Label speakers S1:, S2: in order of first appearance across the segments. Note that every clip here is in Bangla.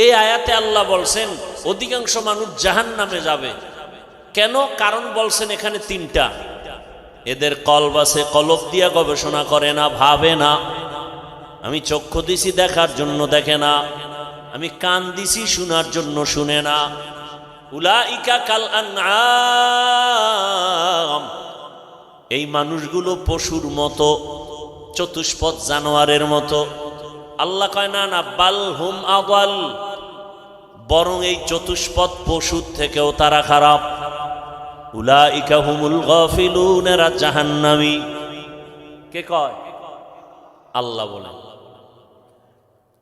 S1: এই আয়াতে আল্লাহ বলছেন অধিকাংশ মানুষ জাহান্নামে যাবে কেন? কারণ বলছেন এখানে তিনটা। এদের কলব আছে, কলব দিয়া গবেষণা করে না, ভাবে না। আমি চক্ষু দিছি দেখার জন্য দেখে না, আমি কান দিছি শোনার জন্য শুনে না। উলাইকা কাল আনআম, এই মানুষগুলো পশুর মতো, চতুষ্পদ জানোয়ারের মতো। আল্লাহ কয় না না, বাল হুম আদাল, বরং এই চতুষ্পদ পশুর থেকেও তারা খারাপ। উলাইকা হুমুল গাফিলুন, এরা জাহান্নামী। কে কয়? আল্লাহ বলেন।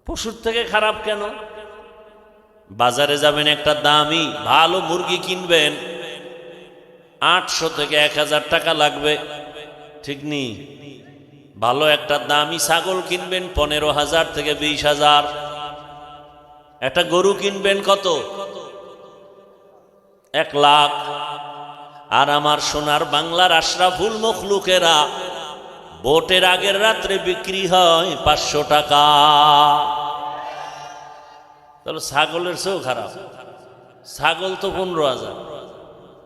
S1: পশুর থেকে খারাপ কেন? বাজারে যাবেন, একটা দামি ভালো মুরগি কিনবেন, 800 থেকে 1000 টাকা লাগবে, ঠিক নেই? ভালো একটা দামি ছাগল কিনবেন 15,000 থেকে 20,000। একটা গরু কিনবেন কত? 1 লাখ। আর আমার সোনার বাংলার আশরাফুল মখলুকেরা ভোটের আগের রাত্রে বিক্রি হয় 500 টাকা। তাহলে ছাগলের চেয়েও খারাপ। ছাগল তো 15,000,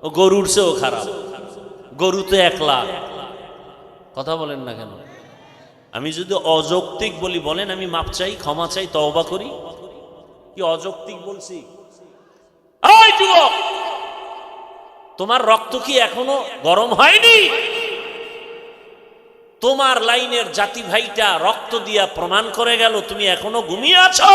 S1: ও গরুর চেয়েও খারাপ। গরু তো 1 লাখ। কথা বলেন না কেন? আমি যদি অযৌক্তিক বলি বলেন, আমি মাপ চাই, ক্ষমা চাই, তওবা করি। কি অযৌক্তিক বলছি? এই যুবক, তোমার রক্ত কি এখনো গরম হয়নি? তোমার লাইনের জাতি ভাইটা রক্ত দিয়া প্রমাণ করে গেল তুমি এখনো ঘুমিয়ে আছো।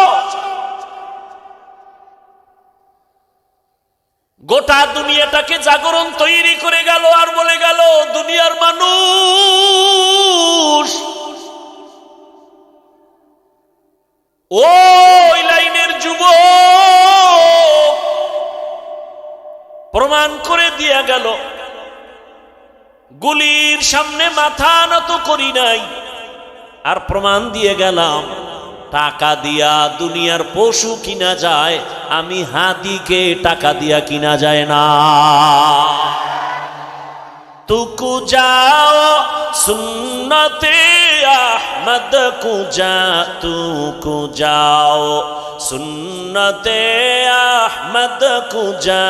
S1: গোটা দুনিয়াটাকে জাগরণ তৈরি করে গেল আর বলে গেল দুনিয়ার মানুষ ওই লাইনের যুবক প্রমাণ করে দিয়া গেল গুলির সামনে মাথা নত করি নাই, আর প্রমাণ দিয়ে গেলাম টাকা দিয়া দুনিয়ার পশু কিনা যায়, আমি হাতিকে টাকা দিয়া কিনা যায় না। তুকু যাও সুন্নতে আহমদ কুজা, তুকু যাও সুন্নতে আহমদ কুজা,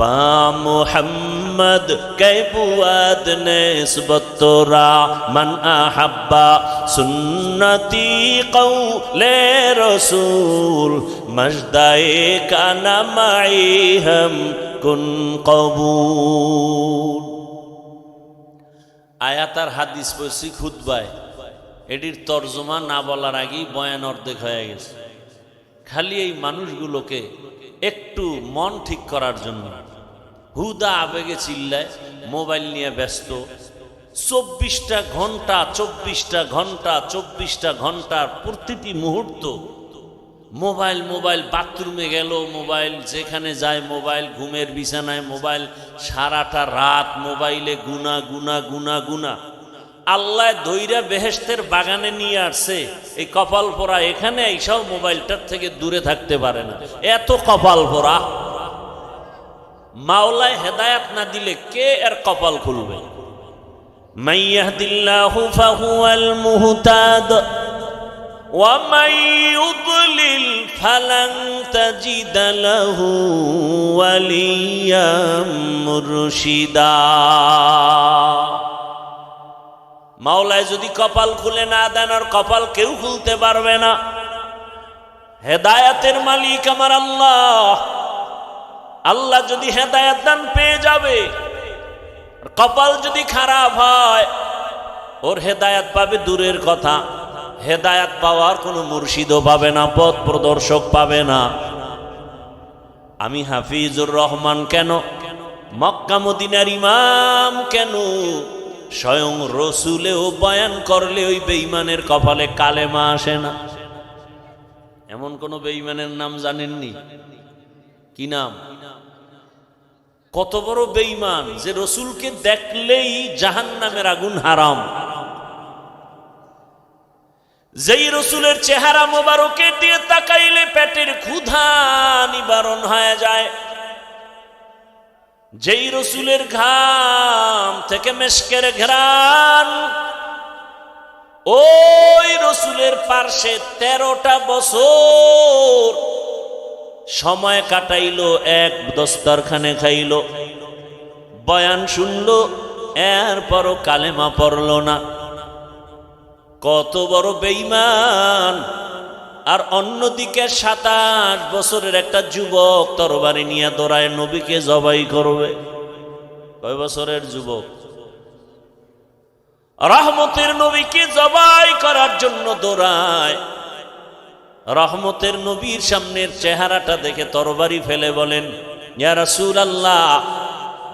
S1: বা মুহাম্মদ কৈবুয়াদ নিসবত তোরা মান আহাব্বা সুন্নতি কৌলে রসুল মজদায়ে কানা মাই হাম কুন কবুল। আয়াত আর হাদিস পড়ছি খুতবায়, এটির তর্জমা না বলার আগেই বয়ান অর্ধেক হয়ে গেছে। খালি এই মানুষগুলোকে একটু মন ঠিক করার জন্য হুদা আবেগে চিল্লায়, মোবাইল নিয়ে ব্যস্ত। 24টা ঘন্টা 24টা ঘন্টা 24টা ঘন্টার প্রতিটি মুহূর্ত মোবাইল মোবাইল। বাথরুমে গেল মোবাইল, যেখানে যায় মোবাইল, ঘুমের বিছানায় মোবাইল, সারাটা রাত মোবাইলে গুনা গুনা গুনা গুনা। আল্লাহ দইরা বেহেশতের বাগানে নিয়ে আসছে, এই কপাল পোড়া এখানে এইসব মোবাইলটার থেকে দূরে থাকতে পারে না, এত কপাল পোড়া। মাওলায় হেদায়াত না দিলে কে এর কপাল খুলবে? মান ইয়াহদিল্লাহু ফাহুয়াল মুহতাদ ওয়া মান ইউদ্লিল ফালান তাজিদ লাহু ওয়ালিয়াম মুরশিদা। মাওলায় যদি কপাল খুলে না দেন, আর কপাল কেউ খুলতে পারবে না। হেদায়াতের মালিক আমার আল্লাহ। আল্লাহ যদি হেদায়াত দান পেয়ে যাবে, কপাল যদি খারাপ হয় ওর হেদায়াত পাবে দূরের কথা, হেদায়াত পাওয়ার কোনো মুর্শিদও পাবে না, পথ প্রদর্শক পাবে না। আমি হাফিজুর রহমান কেন, মক্কা মদিনার ইমাম কেন, স্বয়ং রসুলেও বয়ান করলে ওই বেঈমানের কপালে কালেমা আসে না। এমন কোন বেঈমানের নাম জানেননি? কি নাম? কত বড় বেঈমান যে রসুলকে দেখলেই জাহান্নামের আগুন হারাম। যেই রসুলের চেহারা মোবারকের দিয়ে তাকাইলে পেটের ক্ষুধা নিবারণ হয়ে যায়, যেই রসুলের ঘাম থেকে মেশকের ঘ্রাণ, ওই রসুলের পার্শ্বে 13টা বছর সময় কাটাইলো, এক দস্তরখানে খাইলো, বয়ান শুনলো, এরপরও কালেমা পড়লো না। কত বড় বেঈমান! আর অন্যদিকে 27 বছরের একটা যুবক তরবারি নিয়ে দৌড়ায় নবীকে জবাই করবে। কয় বছরের যুবক? রহমতের নবীকে জবাই করার জন্য দৌড়ায়। রহমতের নবীর সামনের চেহারাটা দেখে তরবারি ফেলে বলেন, ইয়া রাসূলুল্লাহ,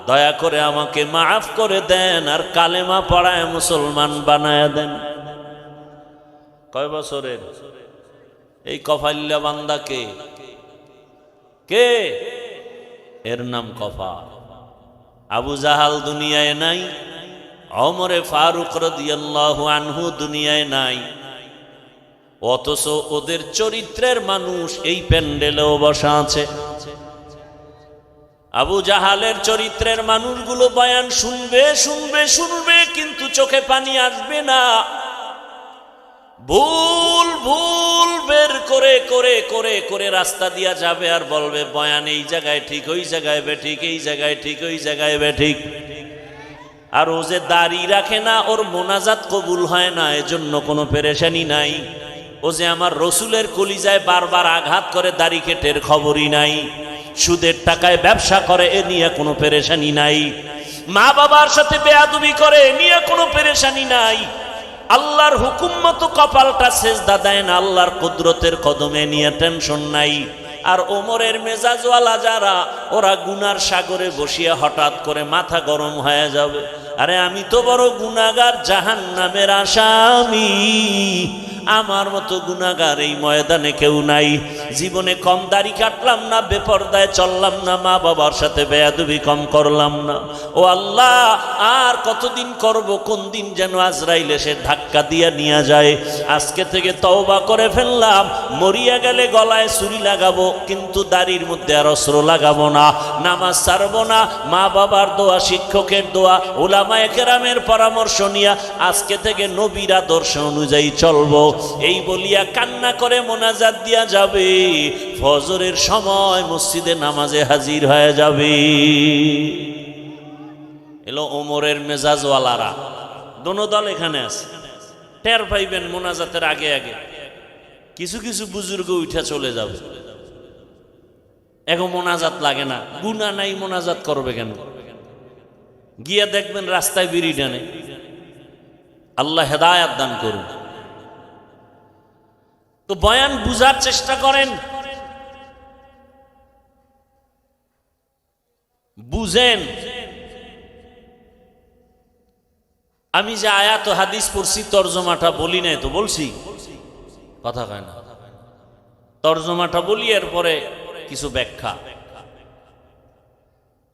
S1: দয়া করে আমাকে মাফ করে দেন আর কালেমা পড়ায় মুসলমান বানায় দেন। কয় বছরের? এই কফাইল্লা বান্দা কে? কে? এর নাম কফা। আবু জাহাল দুনিয়ায় নাই, ওমরে ফারুক রাদিয়াল্লাহু আনহু দুনিয়ায় নাই, অথচ ওদের চরিত্রের মানুষ এই প্যান্ডেলেও বসা আছে। আবু জাহালের চরিত্রের মানুষগুলো বয়ান শুনবে শুনবে শুনবে, কিন্তু চোখে পানি আসবে না। ভুল ভুল বের করে করে করে করে রাস্তা দিয়া যাবে আর বলবে বয়ান এই জায়গায় ঠিক, ওই জায়গায় বেঠিক, এই জায়গায় ঠিক, ওই জায়গায় বেঠিক। আর ও যে দাড়ি রাখে না, ওর মোনাজাত কবুল হয় না, এজন্য কোনো পেরেশানি নাই। ও যে আমার রসুলের কলিজায় বারবার আঘাত করে দাড়ি কেটের খবরই নাই। সুদের টাকায় ব্যবসা করে, এ নিয়ে কোনো পেরেশানি নাই। মা বাবার সাথে বেয়াদবি করে, এ নিয়ে কোনো পেরেশানি নাই। আল্লাহর হুকুম মতো কপালটা সেজদা দেয় না, আল্লাহর কুদরতের কদমে নিয়ে টেনশন নাই। আর ওমরের মেজাজওয়ালা যারা, ওরা গুনার সাগরে বসিয়া হঠাৎ করে মাথা গরম হয়ে যাবে, আরে আমি তো বড় গুনাহগার, জাহান্নামের আসামি, আমার মতো গুনাহগার এই ময়দানে কেউ নাই। জীবনে কম দাড়ি কাটলাম না, বেপরদায় চললাম না, মা বাবার সাথে বেয়াদবি কম করলাম না। ও আল্লাহ, আর কতদিন করব? কোন দিন যেন আজরাইল এসে ধাক্কা দিয়া নিয়ে যায়। আজকে থেকে তওবা করে ফেললাম, মরিয়া গেলে গলায় ছুরি লাগাবো, কিন্তু দাড়ির মধ্যে আর অস্ত্র লাগাবো না, নামাজ ছাড়বো না। মা বাবার দোয়া, শিক্ষকের দোয়া, উলামায়ে কেরামের পরামর্শ নিয়ে আজকে থেকে নবীর আদর্শ অনুযায়ী চলবো। এই বলিয়া কান্না করে মোনাজাত দিয়া যাবে, ফজরের সময় মসজিদে নামাজে হাজির হয়ে যাবে। এলো ওমরের মেজাজওয়ালারা, দোনো দল এখানে আছে। টের পাইবেন মোনাজাতের আগে আগে কিছু কিছু বুজুর্গ উঠা চলে যাবে। এখন মোনাজাত লাগে না, গুনাহ নাই, মোনাজাত করবে কেন? গিয়া দেখবেন রাস্তায় বিড়ি টানে। আল্লাহ হেদায়াত দান করুন। তো বয়ান বুঝার চেষ্টা করেন, বুঝেন। আমি যে আয়াত ও হাদিস পড়ছি, তরজমাটা বলি নাই তো? বলছি, কথা কয় না। তরজমাটা বলি, এরপরে কিছু ব্যাখ্যা।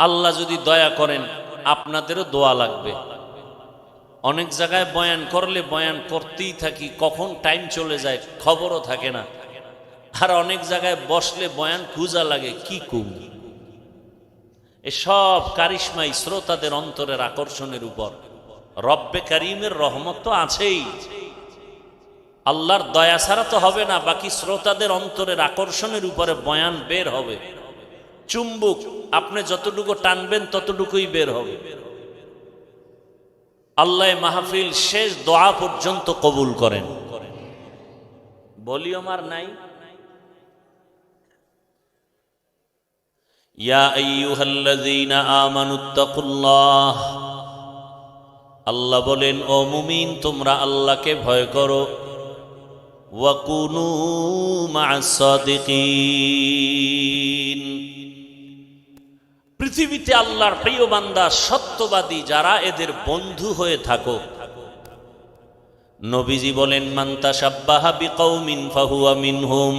S1: আল্লাহ যদি দয়া করেন, আপনাদেরও দোয়া লাগবে। অনেক জায়গায় বয়ান করলে বয়ান করতেই থাকি, কখন টাইম চলে যায় খবরও থাকে না। আর অনেক জায়গায় বসলে বয়ান খুঁজা লাগে, কি কম। এসব কারিশমাই শ্রোতাদের অন্তরের আকর্ষণের উপর। রব্বে কারিমের রহমত তো আছেই, আল্লাহর দয়া ছাড়া তো হবে না। বাকি শ্রোতাদের অন্তরের আকর্ষণের উপরে বয়ান বের হবে। চুম্বুক, আপনি যতটুকু টানবেন ততটুকুই বের হবে। আল্লাহ মাহফিল শেষ দোয়া পর্যন্ত কবুল করেন। ভলিউম আর নাই। ইয়া আইয়ুহাল্লাযীনা আমানুত্তাকুল্লাহ, আল্লাহ বলেন, ও মুমিন, তোমরা আল্লাহকে ভয় করো। ওয়া কুনু মা'আস সাদিকিন, পৃথিবীতে আল্লাহর প্রিয় বান্দা সত্যবাদী যারা, এদের বন্ধু হয়ে থাকো। নবীজি বলেন, মান তাশাব্বাহা বিকওমিন ফাহুয়া মিনহুম,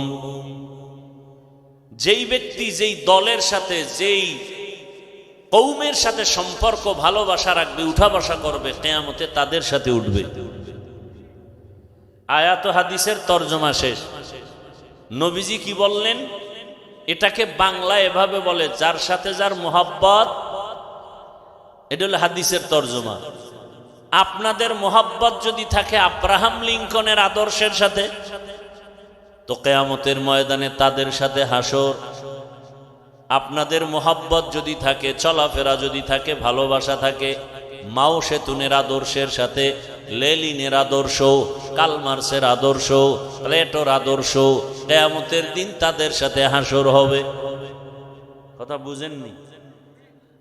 S1: যেই ব্যক্তি যেই দলের সাথে, যেই কওমের সাথে সম্পর্ক ভালোবাসা রাখবে, উঠা বসা করবে, কিয়ামতে তাদের সাথে উঠবে। আয়াত ও হাদিসের তরজমা শেষ। নবীজি কি বললেন? এটাকে বাংলা এভাবে বলে, যার সাথে যার মোহাব্বত। এটা হলো হাদিসের তরজমা। আপনাদের মোহাব্বত যদি থাকে আব্রাহাম লিঙ্কনের আদর্শের সাথে, তো কিয়ামতের ময়দানে তাদের সাথে হাসর। আপনাদের মোহাব্বত যদি থাকে, চলাফেরা যদি থাকে, ভালোবাসা থাকে, মাও সেতুনের আদর্শের সাথে লেলিনের আদর্শ, কালমার্সের আদর্শ, প্লেটোর আদর্শ, কিয়ামতের দিন তাদের সাথে হাসর হবে। কথা বুঝেননি?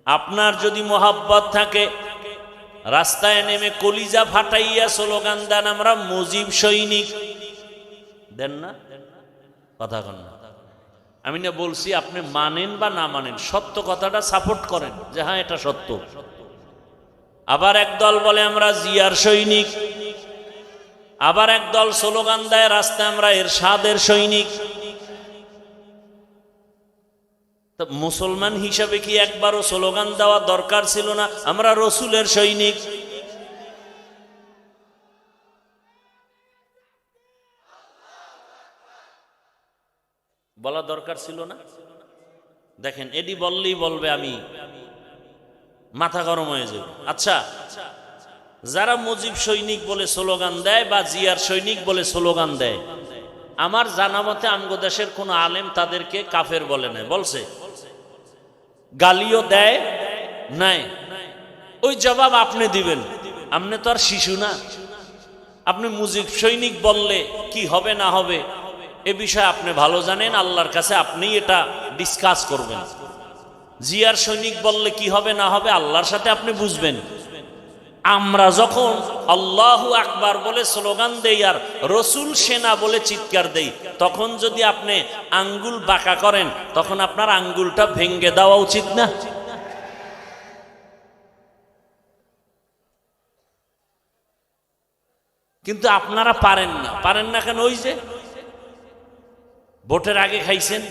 S1: আপনার যদি মোহাব্বত থাকে, রাস্তায় নেমে কলিজা ফাটাইয়া স্লোগান দেন আমরা মুজিব সৈনিক, দেন না? কথা কন না। আমি না বলছি আপনি মানেন বা না মানেন, সত্য কথাটা সাপোর্ট করেন যে হ্যাঁ এটা সত্য। আবার একদল বলে আমরা জিয়ার সৈনিক, আবার একদল স্লোগান দেয় রাস্তায় আমরা এরশাদের সৈনিক। মুসলমান হিসাবে কি একবারও স্লোগান দেওয়া দরকার ছিল না আমরা রসুলের সৈনিক? বলা দরকার ছিল না? দেখেন এডি বললেই বলবে আমি মাথা গরম হয়ে যাবে। আচ্ছা, যারা মুজিব সৈনিক বলে স্লোগান দেয় বা জিয়ার সৈনিক বলে স্লোগান দেয়, আমার জানা মতে আমগো দেশের কোন আলেম তাদেরকে কাফের বলে নাই, বলছে? গালিও দেয় নাই? ওই জবাব আপনি দিবেন, আপনি তো আর শিশু না। আপনি মুজিব সৈনিক বললে কি হবে না হবে এ বিষয়ে আপনি ভালো জানেন, আল্লাহর কাছে আপনি এটা ডিসকাস করবেন। জিয়ার সৈনিক বললে কি হবে না হবে আল্লাহর সাথে আপনি বুঝবেন। আমরা যখন আল্লাহু আকবার বলে স্লোগান দেই আর রসুল সেনা বলে চিৎকার দেই, তখন যদি আপনি আঙ্গুল বাঁকা করেন তখন আপনার আঙ্গুলটা ভেঙ্গে দেওয়া উচিত না? কিন্তু আপনারা পারেন না। পারেন না কেন? ওই যে ভোটের আগে খাইছেন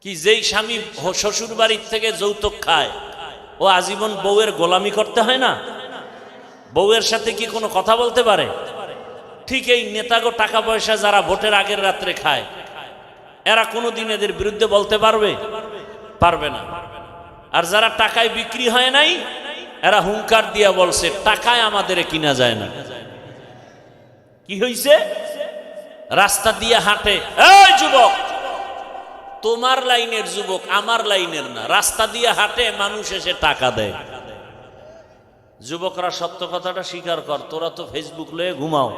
S1: কি, যেই স্বামী শ্বশুর বাড়ির থেকে যৌতুক খায় ও আজীবন বউয়ের গোলামি করতে হয় না? বউয়ের সাথে কি কোনো কথা বলতে পারে? ঠিক এই নেতাগো টাকা পয়সা যারা ভোটের আগের রাত্রে খায়, এরা কোনোদিন এদের বিরুদ্ধে বলতে পারবে? পারবে না। আর যারা টাকায় বিক্রি হয় নাই, এরা হুঙ্কার দিয়া বলছে টাকায় আমাদের কিনা যায় না। কি হইছে? রাস্তা দিয়ে হাঁটে, এই যুবক, তোমার লাইনের যুবক, আমার লাইনের না, রাস্তা দিয়ে হাঁটে, মানুষ এসে টাকা দেয়। যুবকরা সত্য কথাটা স্বীকার কর, তোরা তো ফেসবুক লয়ে ঘুমাও,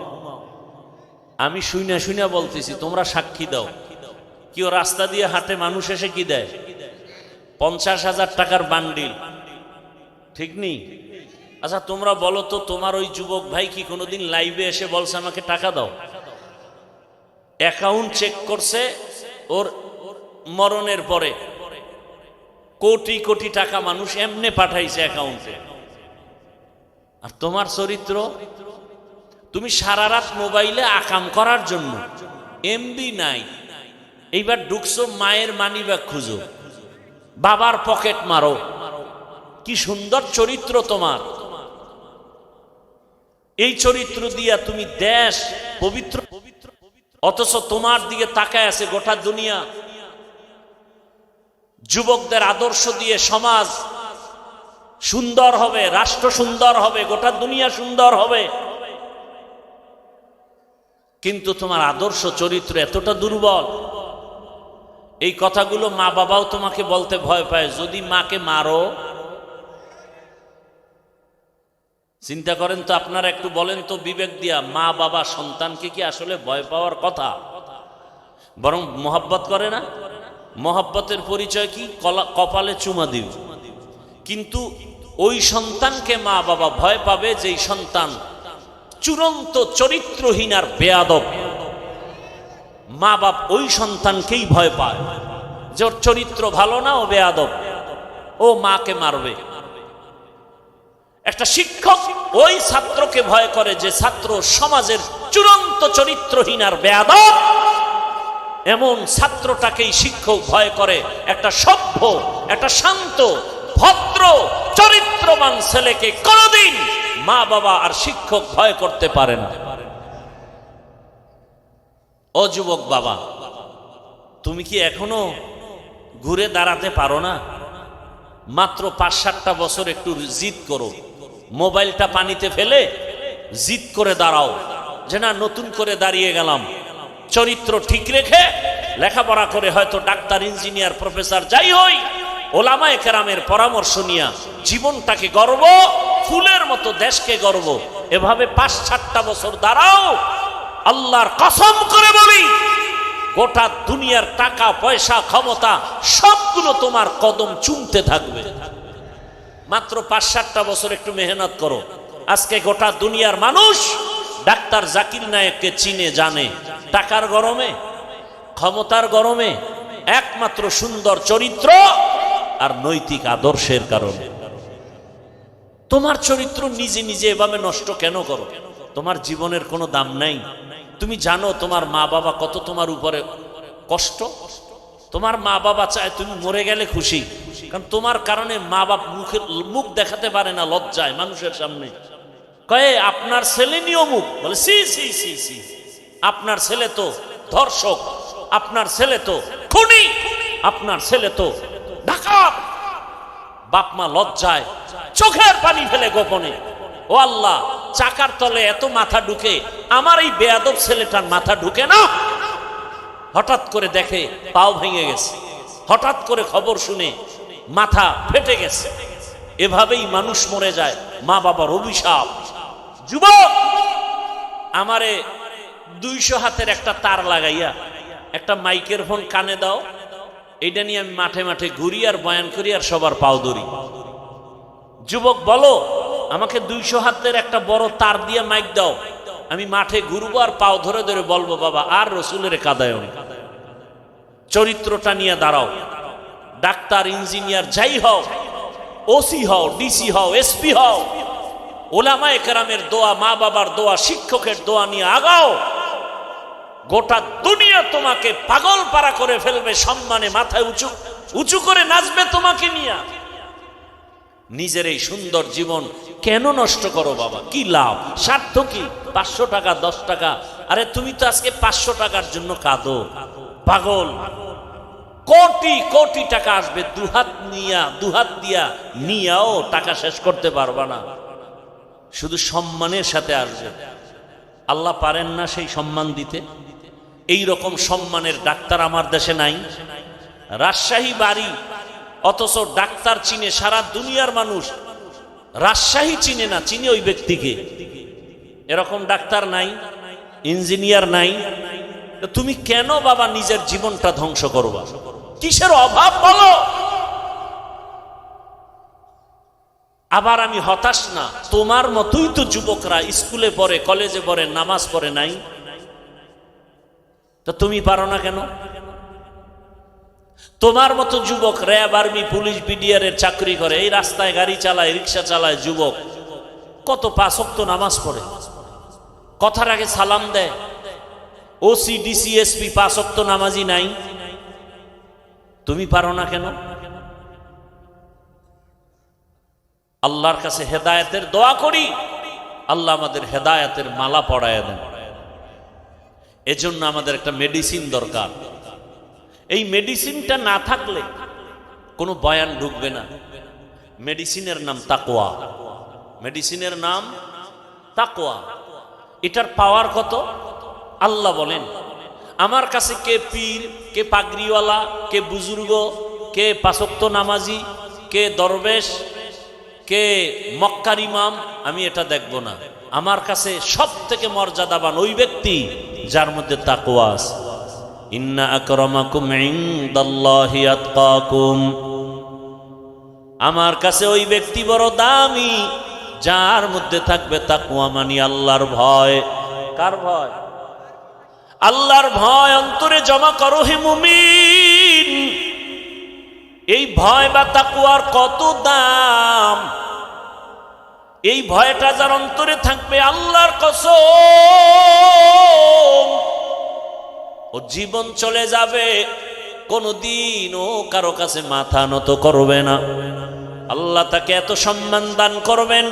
S1: আমি শুইনা শুইনা বলতেছি, তোমরা সাক্ষী দাও। কেউ রাস্তা দিয়ে হাঁটে, মানুষ এসে কি দেয়? 50,000 টাকার বান্ডিল, ঠিক নেই? আচ্ছা তোমরা বলো তো, তোমার ওই যুবক ভাই কি কোনোদিন লাইভে এসে বলছে আমাকে টাকা দাও? অ্যাকাউন্ট চেক করছে, ওর মরণের পরে কোটি কোটি টাকা মানুষ এমনে পাঠাইছে অ্যাকাউন্টে। আর তোমার চরিত্র, তুমি সারা রাত মোবাইলে আকাম করার জন্য, এমবি নাই, এইবার ঢুকছো মায়ের মানি ব্যাগ খুঁজো, বাবার পকেট মারো। কি সুন্দর চরিত্র তোমার! এই চরিত্র দিয়া তুমি দেশ পবিত্র, অথচ তোমার দিকে তাকায় আছে গোটা দুনিয়া। যুবকদের আদর্শ দিয়ে সমাজ সুন্দর হবে, রাষ্ট্র সুন্দর হবে, গোটা দুনিয়া সুন্দর হবে, কিন্তু তোমার আদর্শ চরিত্র এতটা দুর্বল। এই কথাগুলো মা বাবাও তোমাকে বলতে ভয় পায়। যদি মাকে মারো, চিন্তা করেন তো আপনারা, একটু বলেন তো বিবেক দিয়া, মা বাবা সন্তানকে কি আসলে ভয় পাওয়ার কথা? বরং মোহাব্বত করে না? মোহাব্বতের পরিচয় কি? কপালে চুমা দিব। কিন্তু ওই সন্তানকে মা বাবা ভয় পাবে যেই সন্তান চূড়ান্ত চরিত্রহীন আর বেয়াদব। মা বাপ ওই সন্তানকেই ভয় পায় যে ওর চরিত্র ভালো না, ও বেয়াদব, ও মাকে মারবে। একটা শিক্ষক ওই ছাত্রকে ভয় করে যে ছাত্র সমাজের চূড়ান্ত চরিত্রহীন আর বেয়াদব। এমন ছাত্রটাকেই শিক্ষক ভয় করে। একটা সভ্য, একটা শান্ত, ভদ্র, চরিত্রবান ছেলেকে কোনদিন মা বাবা আর শিক্ষক ভয় করতে পারে না। ও যুবক বাবা, তুমি কি এখনো ঘুরে দাঁড়াতে পারো না? মাত্র 5-7টা বছর একটু জিদ করো, মোবাইলটা পানিতে ফেলে জিদ করে দাঁড়াও যে না, নতুন করে দাঁড়িয়ে গেলাম, চরিত্র ঠিক রেখে লেখাপড়া করে হয়তো ডাক্তার, ইঞ্জিনিয়ার, প্রফেসর যাই হই, ওলামায়ে কেরামের পরামর্শ নিয়া জীবনটাকে গর্ব, ফুলের মতো দেশকে গর্ব, এভাবে ৫-৭টা বছর দাঁড়াও। আল্লাহর কসম করে বলি, গোটা দুনিয়ার টাকা পয়সা ক্ষমতা সবগুলো তোমার কদম চুমতে থাকবে। মাত্র ৫-৭টা বছর একটু মেহনত করো। আজকে গোটা দুনিয়ার মানুষ ডাক্তার জাকির নায়েককে চিনে জানে টাকার গরমে, ক্ষমতার গরমে, একমাত্র সুন্দর চরিত্র আর নৈতিক আদর্শের কারণে। তোমার চরিত্র নিজে নিজে এভাবে নষ্ট কেন করো? তোমার জীবনের কোনো দাম নাই? তুমি জানো তোমার মা বাবা কত তোমার উপরে কষ্ট? তোমার মা বাবা চায় তুমি মরে গেলে খুশি, কারণ তোমার কারণে মা বাপ মুখ দেখাতে পারে না লজ্জায় মানুষের সামনে। কয়ে আপনার ছেলে নিয়ে মুখ বলে, সি সি সি সি, আপনার ছেলে তো ধর্ষক, আপনার ছেলে তো খুনি, আপনার ছেলে তো ডাকাত। বাপ মা লজ্জায় চোখের পানি ফেলে গোপনে, ও আল্লাহ, চাকার তলে এত মাথা ঢুকে, আমার এই বেয়াদব ছেলেটার মাথা ঢুকে না। হঠাৎ করে দেখে পাও ভেঙে গেছে, হঠাৎ করে খবর শুনে মাথা ফেটে গেছে। এভাবেই মানুষ মরে যায়, মা বাবার অভিশাপ। যুবক, আমারে 200 হাতের একটা তার লাগাইয়া একটা মাইকের ফোন কানে দাও, এইটা নিয়ে আমি মাঠে মাঠে ঘুরি আর বয়ান করি আর সবার পাও ধরি। যুবক বলো, আমাকে 200 হাতের একটা বড় তার দিয়ে মাইক দাও, আমি মাঠে ঘুরবো আর পাও ধরে ধরে বলবো, বাবা আর রসুলের কাদায় চরিত্রটা নিয়ে দাঁড়াও। ডাক্তার, ইঞ্জিনিয়ার যাই হও, ওসি হও, ডিসি হও, এসপি হও, ওলামায়ে কেরামের দোয়া, মা বাবার দোয়া, শিক্ষকের দোয়া নিয়ে আগাও। গোটা দুনিয়া তোমাকে পাগল পারা করে ফেলবে, সম্মানে মাথায় উঁচু করে নাচবে তোমাকে নিয়ে। নিজের এই সুন্দর জীবন কেন নষ্ট করো বাবা? কি লাভ? স্বার্থ কি? 500 টাকা, 10 টাকা। আরে তুমি তো আজকে 500 টাকার জন্য কাঁদো, পাগল। কোটি কোটি টাকা আসবে, দুহাত দিয়া নিয়াও টাকা শেষ করতে পারবা না। শুধু সম্মানের সাথে আসবে। আল্লাহ পারেন না সেই সম্মান দিতে? এই রকম সম্মানের ডাক্তার আমার দেশে নাই। রাজশাহী বাড়ি, অথচ ডাক্তার চিনে সারা দুনিয়ার মানুষ, রাজশাহী চিনে না, চিনে ওই ব্যক্তিকে। এরকম ডাক্তার নাই, ইঞ্জিনিয়ার নাই। তুমি কেন বাবা নিজের জীবনটা ধ্বংস করবা? কিসের অভাব বলো? আবার আমি হতাশ না, তোমার মতোই তো যুবকরা স্কুলে পড়ে, কলেজে পড়ে, নামাজ পড়ে নাই। তো তুমি পারো না কেন? তোমার মতো যুবক র্যাব, আর্মি, পুলিশ, বিডিআর চাকরি করে, এই রাস্তায় গাড়ি চালায়, রিক্সা চালায়, যুবক কত 5 ওয়াক্ত নামাজ পড়ে, কথার আগে সালাম দেয়। ওসি, ডিসি, এসপি 5 ওয়াক্ত নামাজি নাই। তুমি পারো না কেন? আল্লাহর কাছে হেদায়েতের দোয়া করি, আল্লাহ আমাদের হেদায়েতের মালা পরায় দেন। এজন্য আমাদের একটা মেডিসিন দরকার। এই মেডিসিনটা না থাকলে কোনো বয়ান ঢুকবে না। মেডিসিনের নাম তাকওয়া। মেডিসিনের নাম তাকওয়া। এটার পাওয়ার কত? আল্লাহ বলেন, আমার কাছে কে পীর, কে পাগড়িওয়ালা, কে বুজুর্গ, কে 5 ওয়াক্ত নামাজি, কে দরবেশ, কে মক্কার ইমাম, আমি এটা দেখব না। আমার কাছে সব থেকে মর্যাদাবান ওই ব্যক্তি যার মধ্যে তাকওয়া আছে। ইন্না আকরামাকুম ইনদাল্লাহি আতকাকুম। আমার কাছে ওই ব্যক্তি বড় দামি যার মধ্যে থাকবে তাকওয়া, মানে আল্লাহর ভয়। কার ভয়? আল্লাহর ভয় অন্তরে জমা করো হে মুমিন। এই ভয় বা তাকওয়ার কত দাম! এই ভয়টা যার অন্তরে থাকবে, আল্লাহর কসম, ও জীবন চলে যাবে, কোনদিন ও কারো কাছে মাথা নত করবে না। আল্লাহ তাকে এত সম্মান দান করবেন।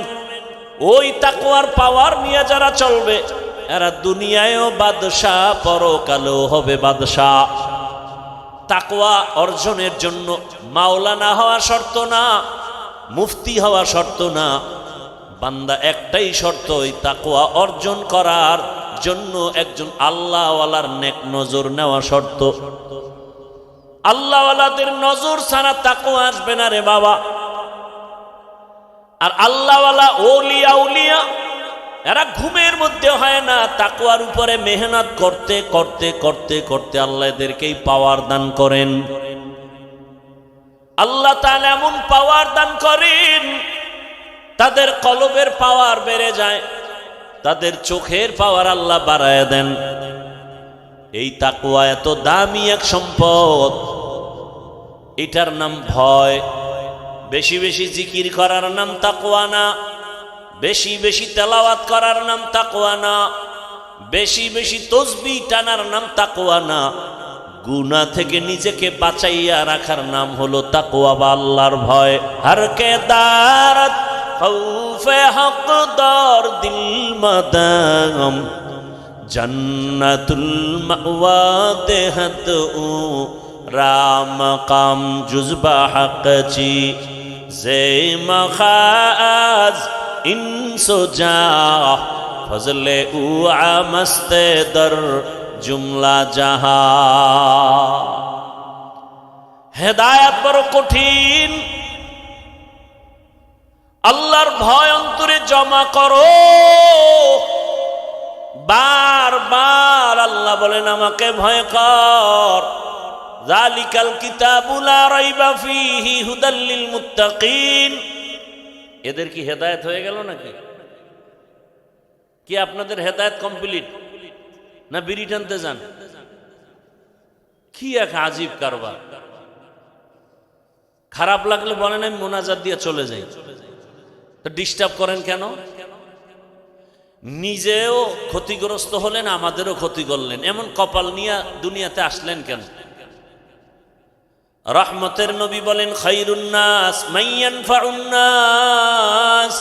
S1: ওই তাকওয়ার পাওয়ার নিয়ে যারা চলবে, এরা দুনিয়ায়ও বাদশাহ, পরকালেও হবে বাদশাহ। তাকওয়া অর্জনের জন্য মাওলানা হওয়া শর্ত না, মুফতি হওয়া শর্ত না। বান্দা একটাই শর্ত, ওই তাকওয়া অর্জন করার জন্য একজন আল্লাহওয়ালার নেক নজর নেওয়া শর্ত। আল্লাহওয়ালাদের নজর ছাড়া তাকওয়া আসবে না রে বাবা। আর আল্লাহওয়ালা ওলিয়া উলিয়া এরা ঘুমের মধ্যে হয় না, তাকওয়ার উপরে মেহনত করতে করতে করতে করতে আল্লাহ এদেরকেই পাওয়ার দান করেন। আল্লাহ তাআলা এমন পাওয়ার দান করেন, তাদের কলবের পাওয়ার বেড়ে যায়, তাদের চোখের পাওয়ার আল্লাহ বাড়ায় দেন। এই তাকওয়া এত দামি এক সম্পদ, এটার নাম ভয়। বেশি বেশি জিকির করার নাম তাকওয়া না, বেশি বেশি তেলাওয়াত করার নাম তাকওয়া না, বেশি বেশি তসবিহ টানার নাম তাকওয়া না। গুনাহ থেকে নিজেকে বাঁচাইয়া রাখার নাম হলো তাকওয়া বা আল্লাহর ভয়। হর কে দারত খৌফে হকদার দিল মাদাম জন্নতুল মাওয়া দেহত উ রাম কাম জুজবা হকচি জে মখাজ ইনসো যা ফজলে উ আমস্তে দর জুমলা জাহা। হেদায়েত বড় কঠিন। আল্লাহর ভয় অন্তরে জমা করো। বারবার আল্লাহ বলেন আমাকে ভয় কর। যালিকাল কিতাবু লা রাইবা ফীহি হুদাল লিল মুত্তাকিন। এদের কি হেদায়েত হয়ে গেল নাকি? কি আপনাদের হেদায়েত কমপ্লিট না বিড়ি টানতে যান? কি এক আজীব কারবার। খারাপ লাগলে বলেন আমি মোনাজাত দিয়ে চলে যাই, তো ডিস্টার্ব করেন কেন? নিজেও ক্ষতিগ্রস্ত হলেন, আমাদেরও ক্ষতি করলেন। এমন কপাল নিয়ে দুনিয়াতে আসলেন কেন? রহমতের নবী বলেন খায়রুন নাস মান ইয়ানফাউন নাস।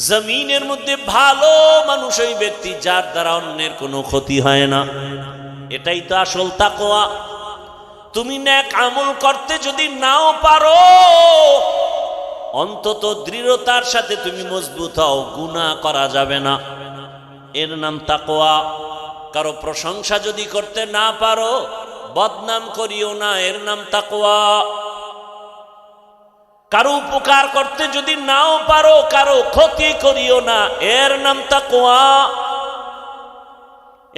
S1: জমিনের মধ্যে ভালো মানুষ ওই ব্যক্তি যার দ্বারা অন্যের কোনো ক্ষতি হয় না। এটাই তো আসল তাকওয়া। তুমি নেক আমল করতে যদি নাও পারো, অন্তত দৃঢ়তার সাথে তুমি মজবুত হও, গুনাহ করা যাবে না, এর নাম তাকওয়া। কারো প্রশংসা যদি করতে না পারো, বদনাম করিও না, এর নাম তাকওয়া। কারো উপকার করতে যদি নাও পারো, কারো ক্ষতি করিও না, এর নাম তাকওয়া।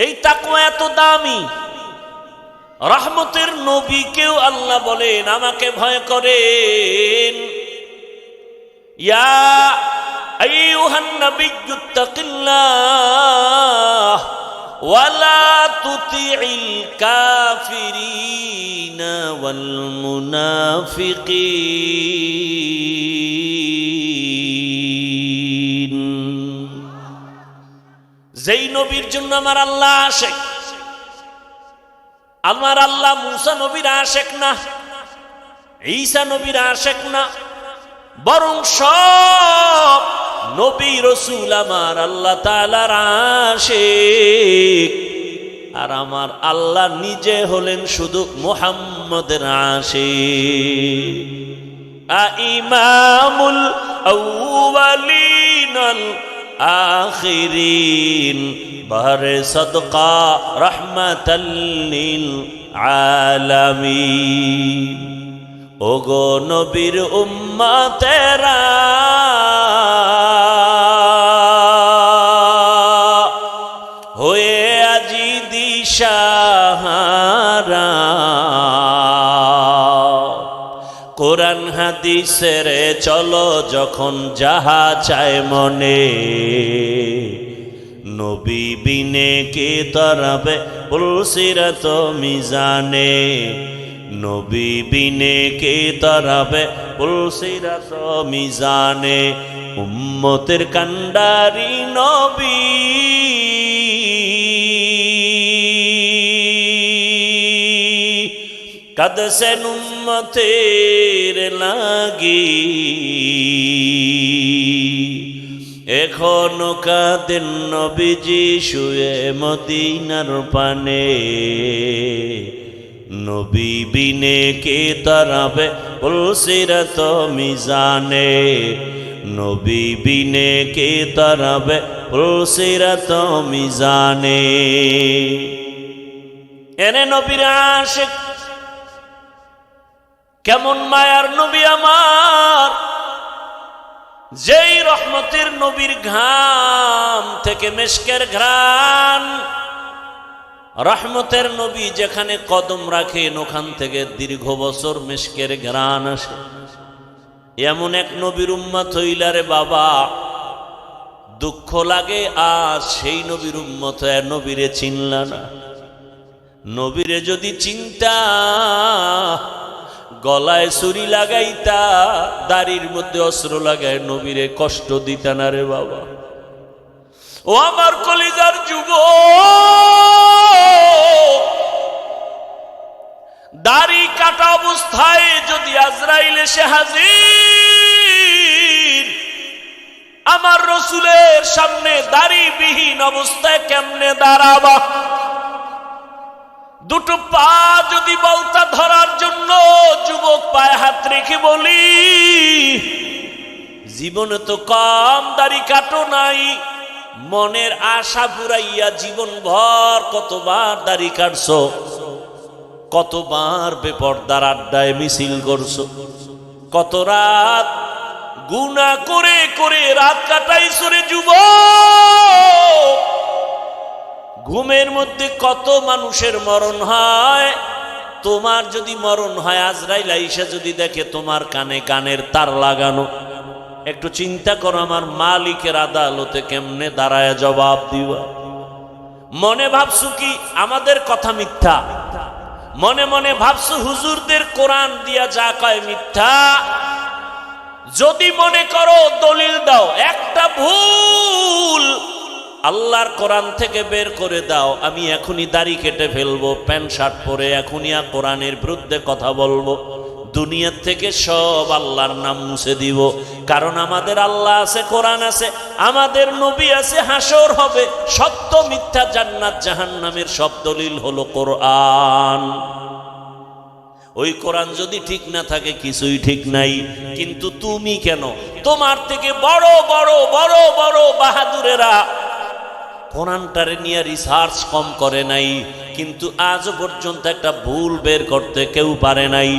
S1: এই তাকওয়া এত দামি। রহমতের নবীকেও আল্লাহ বলেন আমাকে ভয় করেন। ইয়া আইয়ুহান নাবিয়্যুত্তাকিল্লাহ ওয়ালা তুতিইল কাফিরিনা ওয়াল মুনাফিকিন। যেই নবীর জন্য আমার আল্লাহ আশিক, আমার আল্লাহ মুসা নবীর আশিক না, ঈসা নবীর আশিক না, বরং সব নবী রাসূল আমার আল্লাহ তাআলার আশিক। আর আমার আল্লাহ নিজে হলেন শুধু মুহাম্মদের আশিক। ইমামুল আউয়ালিন আল আখিরিন বারে সদকা রাহমাতাল লিল আলামিন। ওগো নবীর উম্মতেরা, হয়ে আজি দিশাহারা, কোরআন হাদিসের চলো যখন যাহা চায় মনে, নবী বিনে কে তরাবে পুলসিরাত মিজানে, নবী বিনে কে তরাবে পুলসিরাত মিজানে। উম্মতের কান্ডারি নবী, কাঁদছেন উম্মতের লাগি, এখনো কাঁদেন নবীজি শুয়ে মদিনার পানে, নবী বিনে কে তরাবে পুলসিরাত মিজানে, নবী বিনে কে তরাবে পুলসিরাত মিজানে। এনে নবীর আশিক, কেমন মায়ার নবী আমার, যেই রহমতের নবীর ঘাম থেকে মেশকের ঘ্রাণ, রহমতের নবী যেখানে কদম রাখেন ওখান থেকে দীর্ঘ বছর মেশকের ঘ্রাণ আসে। এমন এক নবীর উম্মত হইলারে বাবা, দুঃখ লাগে আজ সেই নবীর উম্মত নবীরে চিনলা না। নবীরে যদি চিন্তা, গলায় ছুরি লাগাইতা, দাড়ির মধ্যে অস্ত্র লাগায় নবীরে কষ্ট দিতা না রে বাবা। ও আমার কলিজার যুবক, দাড়ি কাটা অবস্থায় যদি আজরাইল এসে হাজির, আমার রসুলের সামনে দাড়িবিহীন অবস্থায় কেমনে দাঁড়াবা? দুটো পা যদি বলতা ধরার জন্য যুবক পায়ে হাত রেখে বলি, জীবনে তো কম দাড়ি কাটো নাই, মনের আশা পুরাইয়া জীবন ভর কতবার দাড়ি কাটছো, কতবার বেপরদার আড্ডায় মিছিল করছো, কত রাত গুনাহ করে করে রাত কাটাইছো রে যুবক। ঘুমের মধ্যে কত মানুষের মরণ হয়, তোমার যদি মরণ হয় আজরাইল আইসা যদি দেখে তোমার কানে কানের তার লাগানো, একটু চিন্তা করো আমার মালিকের আদালতে কেমনে দাঁড়ায় জবাব দিবা? মনে ভাবছো কি আমাদের কথা মিথ্যা? মনে মনে ভাবছো হুজুরদের কোরআন দিয়া যা কয় মিথ্যা? যদি মনে করো দলিল দাও, একটা ভুল আল্লাহর কোরআন থেকে বের করে দাও, আমি এখনই দাড়ি কেটে ফেলবো, প্যান্ট শার্ট পরে এখনই কোরআনের বিরুদ্ধে কথা বলবো, দুনিয়ার থেকে সব আল্লাহর নাম মুছে দিব। কারণ আমাদের আল্লাহ আছে, কোরআন আছে, আমাদের নবী আছে, হাসর হবে, সত্য মিথ্যা, জান্নাত জাহান্নামের সব দলিল হলো কোরআন। ওই কোরআন যদি ঠিক না থাকে কিছুই ঠিক নাই। কিন্তু তুমি কেন, তোমার থেকে বড় বড় বড় বড় বাহাদুরেরা কোরআনটারে নিয়ে রিসার্চ কম করে নাই, কিন্তু আজও পর্যন্ত একটা ভুল বের করতে কেউ পারে নাই,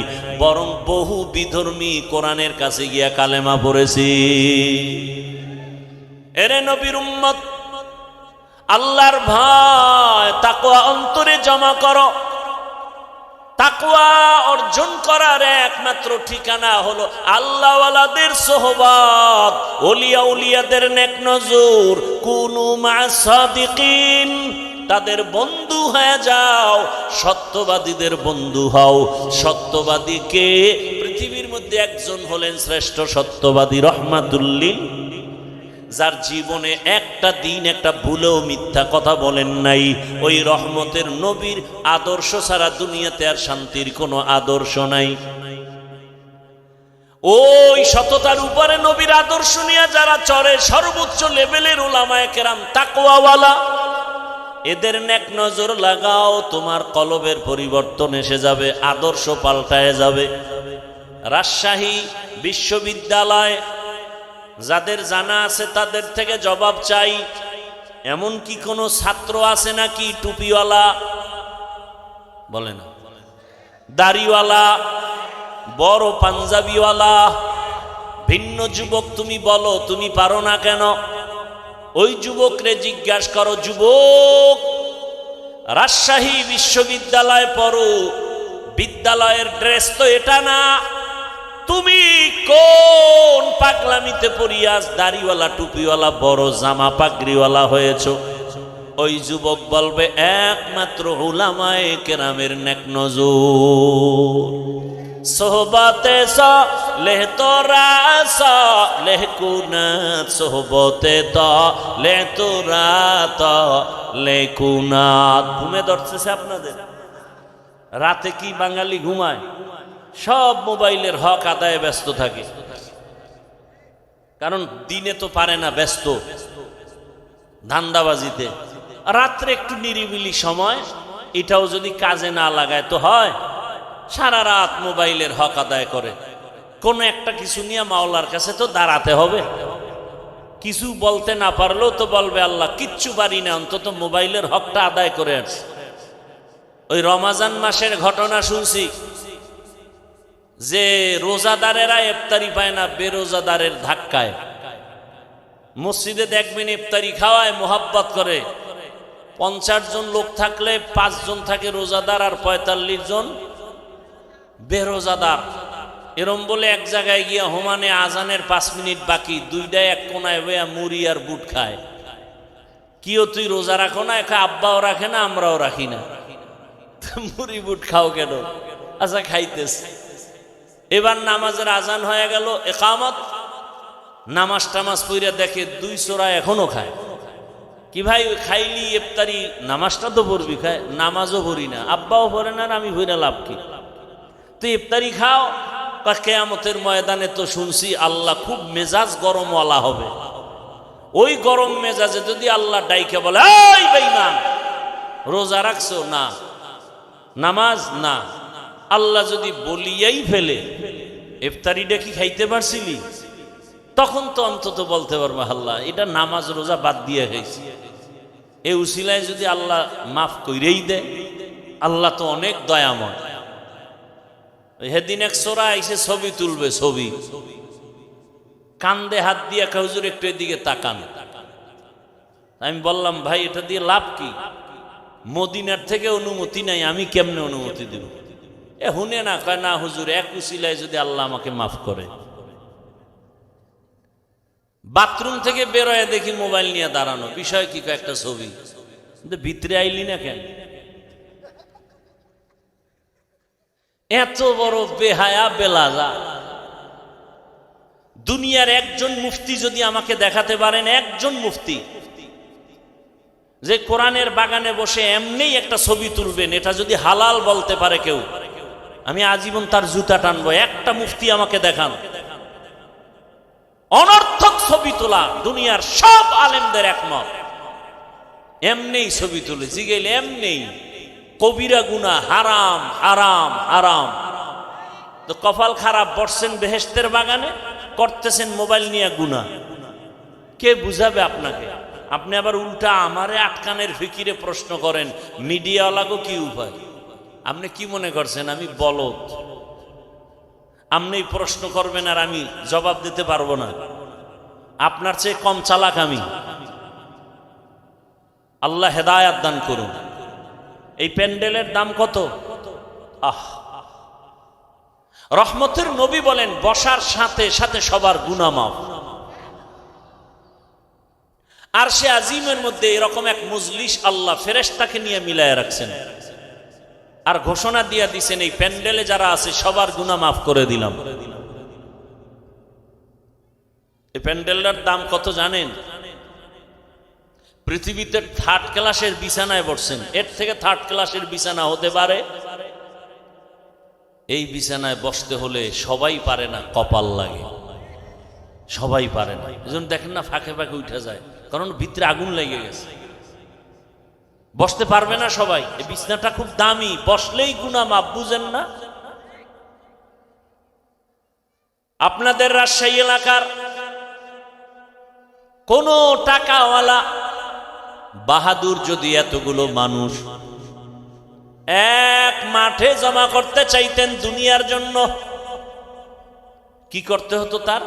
S1: বরং বহু বিধর্মী কোরআনের কাছে গিয়া কালেমা পড়েছি। এরে নবীর উম্মত, আল্লাহর ভয় তাকওয়া অন্তরে জমা করো। তাকওয়া অর্জন করার একমাত্র ঠিকানা হলো আল্লাহওয়ালাদের সোহবত, ওলিয়া উলিয়াদের নেক নজর। কুনু মা'আস সাদিকিন, তাদের বন্ধু হয়ে যাও, সত্যবাদীদের বন্ধু হও। সত্যবাদীকে পৃথিবীর মধ্যে একজন হলেন শ্রেষ্ঠ সত্যবাদী, রহমাতুল লিল, যার জীবনে একটা দিন একটা ভুলেও মিথ্যা কথা বলেন নাই। ওই রহমতের নবীর আদর্শ ছাড়া দুনিয়াতে আর শান্তির কোনো আদর্শ নাই। ওই সততার উপরে নবীর আদর্শ নিয়ে যারা চড়ে, সর্বোচ্চ লেভেলের উলামায়ে কেরাম তাকওয়াওয়ালা, এদের নেক নজর লাগাও, তোমার কলবের পরিবর্তন এসে যাবে, আদর্শ পাল্টায় যাবে। রাজশাহী বিশ্ববিদ্যালয় যাদের জানা আছে তাদের থেকে জবাব চাই, এমন কি কোনো ছাত্র আছে নাকি টুপিওয়ালা, বলে না, দাড়িওয়ালা, বড় পাঞ্জাবিওয়ালা? ভিন্ন যুবক তুমি বলো, তুমি পারো না কেন? ওই যুবকরে জিজ্ঞাসা করো, যুবক রাজশাহী বিশ্ববিদ্যালয় পড়ো, বিদ্যালয়ের ড্রেস তো এটা না, তুমি কোন পাগলামিতে পড়িয়া দাড়িওয়ালা টুপিওয়ালা বড় জামা পাগড়িওয়ালা হয়েছ? ওই যুবক বলবে একমাত্র উলামায়ে কেরামের নেক নজর। সোহবতে সালেহ তোরা সালেহ কুনাত, সোহবতে সালেহ তোরা সালেহ কুনাত। ঘুমে ধরতেছে আপনাদের? রাতে কি বাঙালি ঘুমায়? সব মোবাইলের হক আদায়ে ব্যস্ত থাকে, কারণ দিনে তো পারে না, ব্যস্ত ধান্দাবাজিতে। রাত্রে একটু নিরিবিলি সময়, এটাও যদি কাজে না লাগায় তো হয়, সারা রাত মোবাইলের হক আদায় করে। কোন একটা কিছু নিয়ে মাওলার কাছে তো দাঁড়াতে হবে। কিছু বলতে না পারলেও তো বলবে আল্লাহ কিচ্ছু পারি না, অন্তত মোবাইলের হকটা আদায় করে আসছে। ওই রমাজান মাসের ঘটনা শুনছি যে রোজাদারেরা ইফতারি পায় না বেরোজাদারের ধাক্কায়। মসজিদে দেখবেন ইফতারি খাওয়ায় মোহাব্বত করে, 50 জন লোক থাকলে 5 জন থাকে রোজাদার আর 45 জন বেরোজাদার। এরম বলে এক জায়গায় গিয়া হোমানে আজানের 5 মিনিট বাকি, দুইটাই এক কোনায় বইয়া মুড়ি আর বুট খায়। কিও তুই রোজা রাখো না? একা আব্বাও রাখে না, আমরাও রাখি না, মুড়ি বুট খাও কেন? আচ্ছা খাইতেছে। এবার নামাজের আজান হয়ে গেল, একামত, নামাজ টামাজ পইরা দেখে 2 চোরা এখনো খায়। কি ভাই খাইলি ইফতারি, নামাজটা তো পড়বি, খায় নামাজও পড়ি না, আব্বাও পড়ে না, আমি পড়ে লাভ কি? তুই ইফতারি খাও। কিয়ামতের ময়দানে তো শুনছি আল্লাহ খুব মেজাজ গরমওয়ালা হবে। ওই গরম মেজাজে যদি আল্লাহ ডাইকে বলে এই বেঈমান রোজা রাখছো না, নামাজ না, আল্লাহ যদি বলিয়াই ফেলে ইফতারিটা কি খাইতে পারছিলি, তখন তো অন্তত বলতে পারবো আল্লাহ এটা নামাজ রোজা বাদ দিয়ে খাইছি। এই উসিলায় যদি আল্লাহ মাফ কইরেই দেয়, আল্লাহ তো অনেক দয়াময়। সেদিন এক সোরা এসে ছবি তুলবে, ছবি কান্দে হাত দিয়ে হুজুর একটু এদিকে তাকান। আমি বললাম ভাই এটা দিয়ে লাভ কি? মদিনার থেকে অনুমতি নাই, আমি কেমনে অনুমতি দেব? হুনে না, কয় না হুজুর এক উসিলায় যদি আল্লাহ আমাকে মাফ করে। বাথরুম থেকে বেরোয় দেখি মোবাইল নিয়ে দাঁড়ানো, বিষয় কি? একটা ছবি। ভিতরে আইলি না কেন? এত বড় বেহায়া বেলাজা। দুনিয়ার একজন মুফতি যদি আমাকে দেখাতে পারেন, একজন মুফতি যে কোরআনের বাগানে বসে এমনি একটা ছবি তুলবেন, এটা যদি হালাল বলতে পারে কেউ, আমি আজীবন তার জুতা টানবো। একটা মুফতি আমাকে দেখান। অনর্থক ছবি তোলা দুনিয়ার সব আলেমদের একমত, এমনি ছবি তুলে জিগেলে এমনি কবিরা গুনাহ, হারাম হারাম হারাম। তো কপাল খারাপ, বসছেন বেহেশতের বাগানে, করতেছেন মোবাইল নিয়ে গুনাহ। কে বুঝাবে আপনাকে? আপনি আবার উল্টা আমারে আটকানের ফিকিরে প্রশ্ন করেন, মিডিয়াওয়ালাকে কি উপায়? আপনি কি মনে করছেন আমি বলদ? আপনি প্রশ্ন করবেন আর আমি জবাব দিতে পারবো না? আপনার চেয়ে কম চালাক আমি? আল্লাহ হেদায়াত দান করুন। এই প্যান্ডেলের দাম কত? রহমতের নবী বলেন বসার সাথে সাথে সবার গুনাহ মাফ। আর সে আজিমের মধ্যে এরকম এক মজলিস আল্লাহ ফেরেশতাকে নিয়ে মিলায় রাখছেন, আর ঘোষণা দিয়ে দিছেন এই প্যান্ডেলে যারা আছে সবার গুনাহ মাফ করে দিলাম। এই প্যান্ডেলটার দাম কত জানেন? পৃথিবীতে 3rd ক্লাসের বিছানায় বসছেন, এর থেকে 3rd ক্লাসের বিছানা হতে পারে? এই বিছানায় বসতে হলে সবাই পারে না, কপাল লাগে, সবাই পারে না। এজন্য দেখেন না ফাঁকে ফাঁকে উঠে যায়, কারণ ভিতরে আগুন লেগে গেছে, বসতে পারবে না সবাই। এই বিছানাটা খুব দামি, বসলেই গুনাহ মাফ, বুঝেন না? আপনাদের রাজশাহী এলাকার কোন টাকাওয়ালা বাহাদুর যদি এতগুলো মানুষ এক মাঠে জমা করতে চাইতেন দুনিয়ার জন্য, কি করতে হতো? তার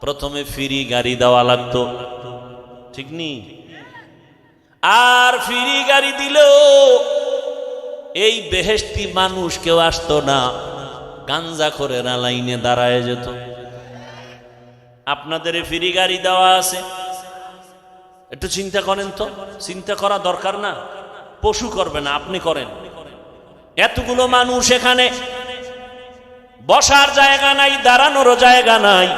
S1: প্রথমে ফ্রি গাড়ি দেওয়া লাগতো, ঠিক নি? আর ফ্রি গাড়ি দিলেও এই বেহেশতি মানুষ কেউ আসতো না, গাঞ্জা করে না লাইনে দাঁড়ায় যেত। আপনাদের ফ্রি গাড়ি দেওয়া আছে, একটু চিন্তা করেন তো। চিন্তা করা দরকার না? পশু করবে না, আপনি করেন। এতগুলো মানুষ এখানে, বসার জায়গা নাই, দাঁড়ানোর জায়গা নাই।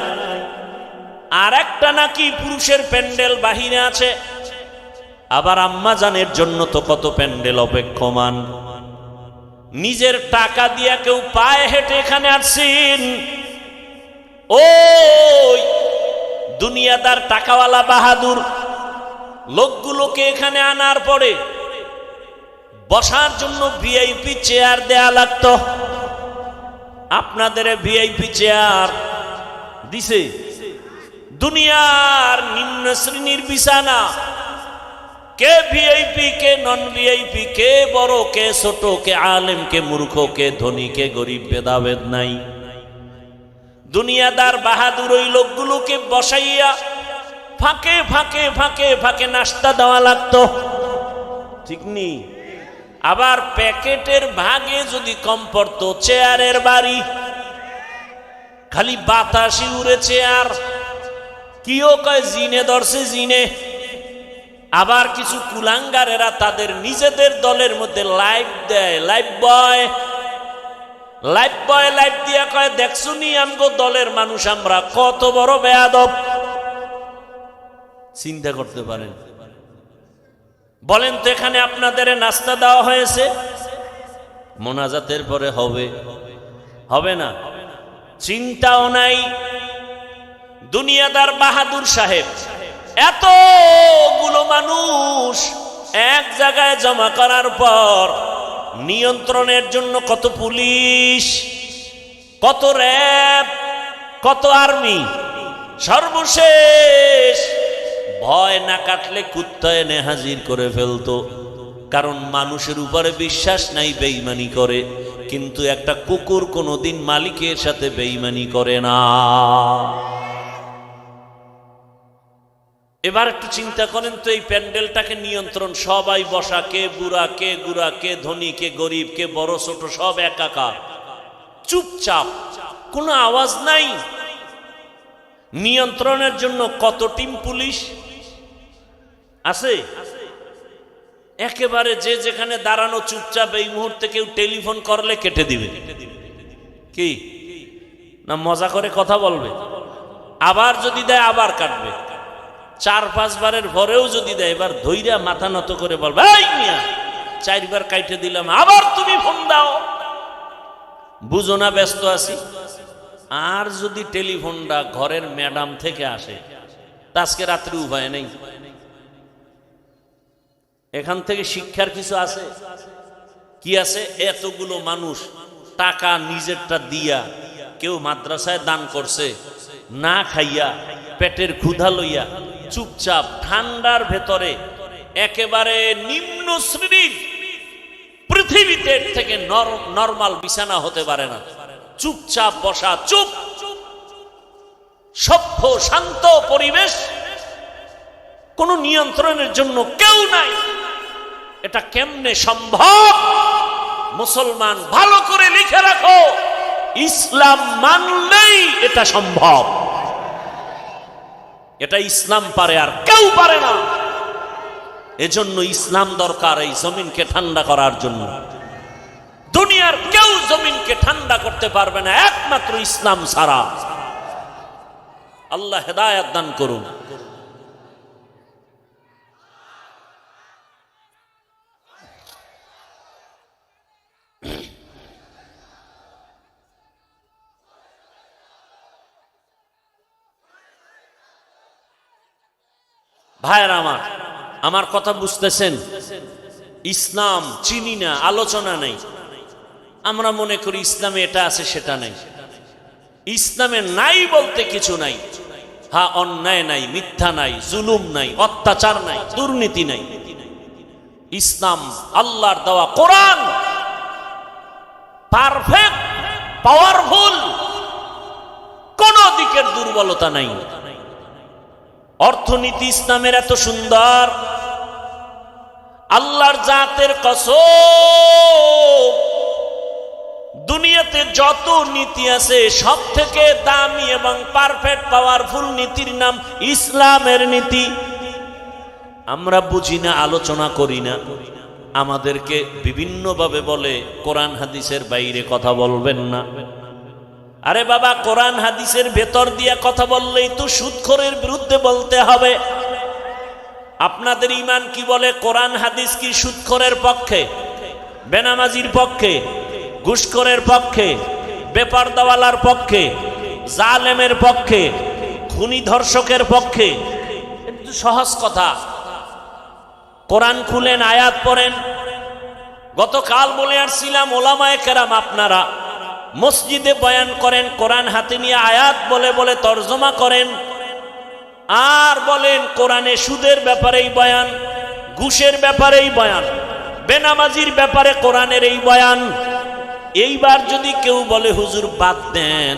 S1: আর একটা নাকি পুরুষের প্যান্ডেল বাহিরে আছে, আবার আম্মা জানের জন্য তো কত প্যান্ডেল অপেক্ষমান। নিজের টাকা দিয়া কেউ পায়ে হেঁটে এখানে আসছেন। ওই দুনিয়াদার টাকাওয়ালা বাহাদুর লোকগুলোকে এখানে আনার পরে বসার জন্য ভিআইপি চেয়ার দেয়া লাগতো। আপনাদের ভিআইপি চেয়ার দিছে? দুনিয়ার নিম্ন শ্রেণীর বিছানা, কে ভিআইপি কে নন ভিআইপি, কে বড় কে ছোট, কে আলেম কে মূর্খ, কে ধনী কে গরিব, ভেদাভেদ নাই। দুনিয়াদার বাহাদুর ওই লোকগুলোকে বসাইয়া ফাঁকে ফাঁকে ফাঁকে ফাঁকে নাস্তা দেওয়া লাগতো, ঠিক নি? আবার প্যাকেটের ভাগে যদি কম পড়তো, চেয়ারের বাড়ি, খালি বাতাসি উড়ে চেয়ার, কিও কয় জিনে ধরছে জিনে। আবার কিছু কুলাঙ্গারেরা তাদের নিজেদের দলের মধ্যে লাইভ দেয়, লাইভ বয় লাইভ দিয়া কয়, দেখছো নি আমগো দলের মানুষ আমরা কত বড় বেয়াদব। চিন্তা করতে পারেন? বলেন তো, এখানে আপনাদের নাস্তা দেওয়া হয়েছে, মোনাজাতের পরে হবে? হবে না। চিন্তাও নাই। দুনিয়াদার বাহাদুর সাহেব এতগুলো মানুষ এক জায়গায় জমা করার পর নিয়ন্ত্রণের জন্য কত পুলিশ, কত র্যাব, কত আর্মি, সর্বশেষ ভয় না কাটলে কুত্তা এনে হাজির করে ফেলতো। কারণ মানুষের উপরে বিশ্বাস নাই, বেঈমানি করে। কিন্তু একটা কুকুর কোনোদিন মালিকের সাথে বেঈমানি করে না। এবার একটু চিন্তা করেন তো, এই প্যান্ডেলটাকে নিয়ন্ত্রণ সবাই বসা, কে বুড়া কে গুড়া, কে ধনী কে গরিব, কে বড় ছোট, সব একাকার, চুপচাপ, কোনো আওয়াজ নাই। নিয়ন্ত্রণের জন্য কত টিম পুলিশ আছে? একেবারে যে যেখানে দাঁড়ানো চুপচাপ, এই মুহূর্তে কেউ টেলিফোন করলে কেটে দিবে। কি না মজা করে কথা বলবে? আবার যদি দেয় আবার কাটবে। 4-5 বারের পরেও যদি দেয়, এবার ধৈর্য মাথা নত করে বলবে, এই মিয়া 4 বার কাইটে দিলাম, আবার তুমি ফোন দাও, বুঝো না ব্যস্ত আছি। আর যদি টেলিফোনটা ঘরের ম্যাডাম থেকে আসে, তা আজকে রাত্রে উপায় নেই। এখান থেকে শিক্ষার কিছু আছে? কি আছে? এতগুলো মানুষ টাকা নিজেরটা দিয়া, কেউ মাদ্রাসায় দান করছে, না খাইয়া পেটের ক্ষুধা লইয়া চুপচাপ ঠান্ডার ভেতরে, একেবারে নিম্ন শ্রেণীর, পৃথিবীতে থেকে নরমাল বিছানা হতে পারে না, চুপচাপ বসা, চুপ, সভ্য শান্ত পরিবেশ, কোন নিয়ন্ত্রণের জন্য কেউ নাই। এটা কেমনে সম্ভব? মুসলমান ভালো করে লিখে রাখো, ইসলাম মানলেই এটা সম্ভব। এটা ইসলাম পারে, আর কেউ পারে না। এজন্য ইসলাম দরকার এই জমিনকে ঠান্ডা করার জন্য। দুনিয়ার কেউ জমিনকে ঠান্ডা করতে পারবে না একমাত্র ইসলাম ছাড়া। আল্লাহ হেদায়েত দান করুন। ভাইয়ের আমার কথা বুঝতেছেন? ইসলাম চিনি না, আলোচনা নেই। আমরা মনে করি ইসলামে এটা আছে সেটা নাই। ইসলামে নাই বলতে কিছু নাই। হ্যাঁ, অন্যায় নাই, মিথ্যা নাই, জুলুম নাই, অত্যাচার নাই, দুর্নীতি নাই। ইসলাম আল্লাহর দেওয়া কোরআন পারফেক্ট, পাওয়ারফুল, কোন দিকের দুর্বলতা নাই। অর্থনীতি ইসলামের এত সুন্দর, আল্লাহর জাতের কসম, দুনিয়াতে যত নীতি আছে সব থেকে দামি এবং পারফেক্ট পাওয়ারফুল নীতির নাম ইসলামের নীতি। আমরা বুঝি না, আলোচনা করি না। আমাদেরকে বিভিন্নভাবে বলে কোরআন হাদিসের বাইরে কথা বলবেন না। আরে বাবা, কোরআন হাদিসের ভেতর দিয়ে কথা বললেই তো সুদখোরের বিরুদ্ধে বলতে হবে। আপনাদের ঈমান কি বলে? কোরআন হাদিস কি সুদখোরের পক্ষে, বেনামাজির পক্ষে, ঘুষখোরের পক্ষে, বেপরদাওয়ালার পক্ষে, জালেমের পক্ষে, খুনি ধর্ষকের পক্ষে? একটু সহজ কথা। কোরআন খুলেন, আয়াত পড়েন। গতকাল বলে আসছিলাম, ওলামায়ে কেরাম আপনারা মসজিদে বয়ান করেন, কোরআন হাতে নিয়ে আয়াত বলে বলে তর্জমা করেন। আর বলেন কোরআনে সুদের ব্যাপারেই বয়ান, ঘুষের ব্যাপারেই বয়ান, বেনামাজির ব্যাপারে কোরআনের এই বয়ান। এইবার যদি কেউ বলে হুজুর বাদ দেন,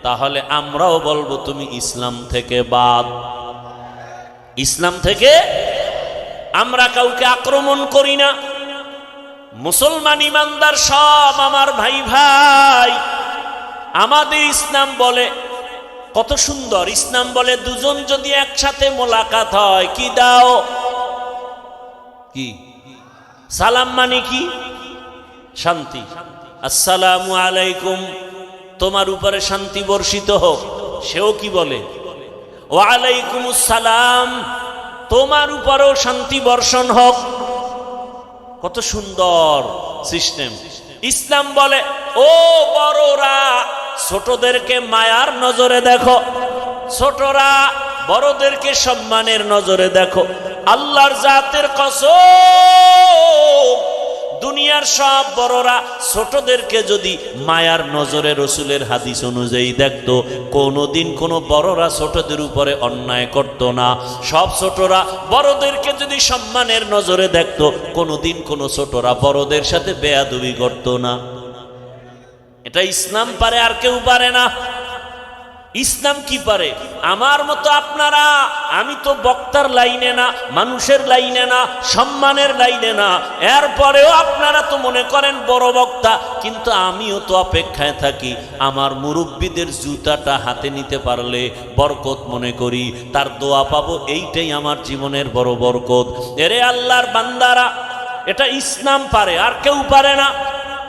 S1: তাহলে আমরাও বলবো তুমি ইসলাম থেকে বাদ। ইসলাম থেকে আমরা কাউকে আক্রমণ করি না। মুসলমান ইমানদার সব আমার ভাই ভাই। আমাদের ইসলাম বলে, কত সুন্দর ইসলাম বলে, দুজন যদি একসাথে মোলাকাত হয় কি দাও? কি সালাম মানে কি? শান্তি। আসসালামু আলাইকুম, তোমার উপরে শান্তি বর্ষিত হোক। সেও কি বলে? ওয়া আলাইকুমুস সালাম, তোমার উপরেও শান্তি বর্ষণ হোক। কত সুন্দর সিস্টেম। ইসলাম বলে ও বড়রা ছোটদেরকে মায়ার নজরে দেখো, ছোটরা বড়দেরকে সম্মানের নজরে দেখো। আল্লাহর জাতের কসম, দুনিয়ার সব বড়রা ছোটদেরকে যদি মায়ার নজরে রসুলের হাদিস অনুযায়ী দেখতো, কোনোদিন কোনো বড়রা ছোটদের উপরে অন্যায় করত না। সব ছোটরা বড়দেরকে যদি সম্মানের নজরে দেখতো, কোনোদিন কোনো ছোটরা বড়দের সাথে বেয়াদবি করত না। এটা ইসলাম পারে, আর কেউ পারে না। ইসলাম কি পারে? আমার মতো আপনারা, আমি তো বক্তার লাইনে না, মানুষের লাইনে না, সম্মানের লাইনে না। এরপরেও আপনারা তো মনে করেন বড় বক্তা, কিন্তু আমিও তো অপেক্ষায় থাকি। আমার মুরব্বীদের জুতাটা হাতে নিতে পারলে বরকত মনে করি, তার দোয়া পাবো, এইটাই আমার জীবনের বড় বরকত। এরে আল্লাহর বান্দারা, এটা ইসলাম পারে, আর কেউ পারে না।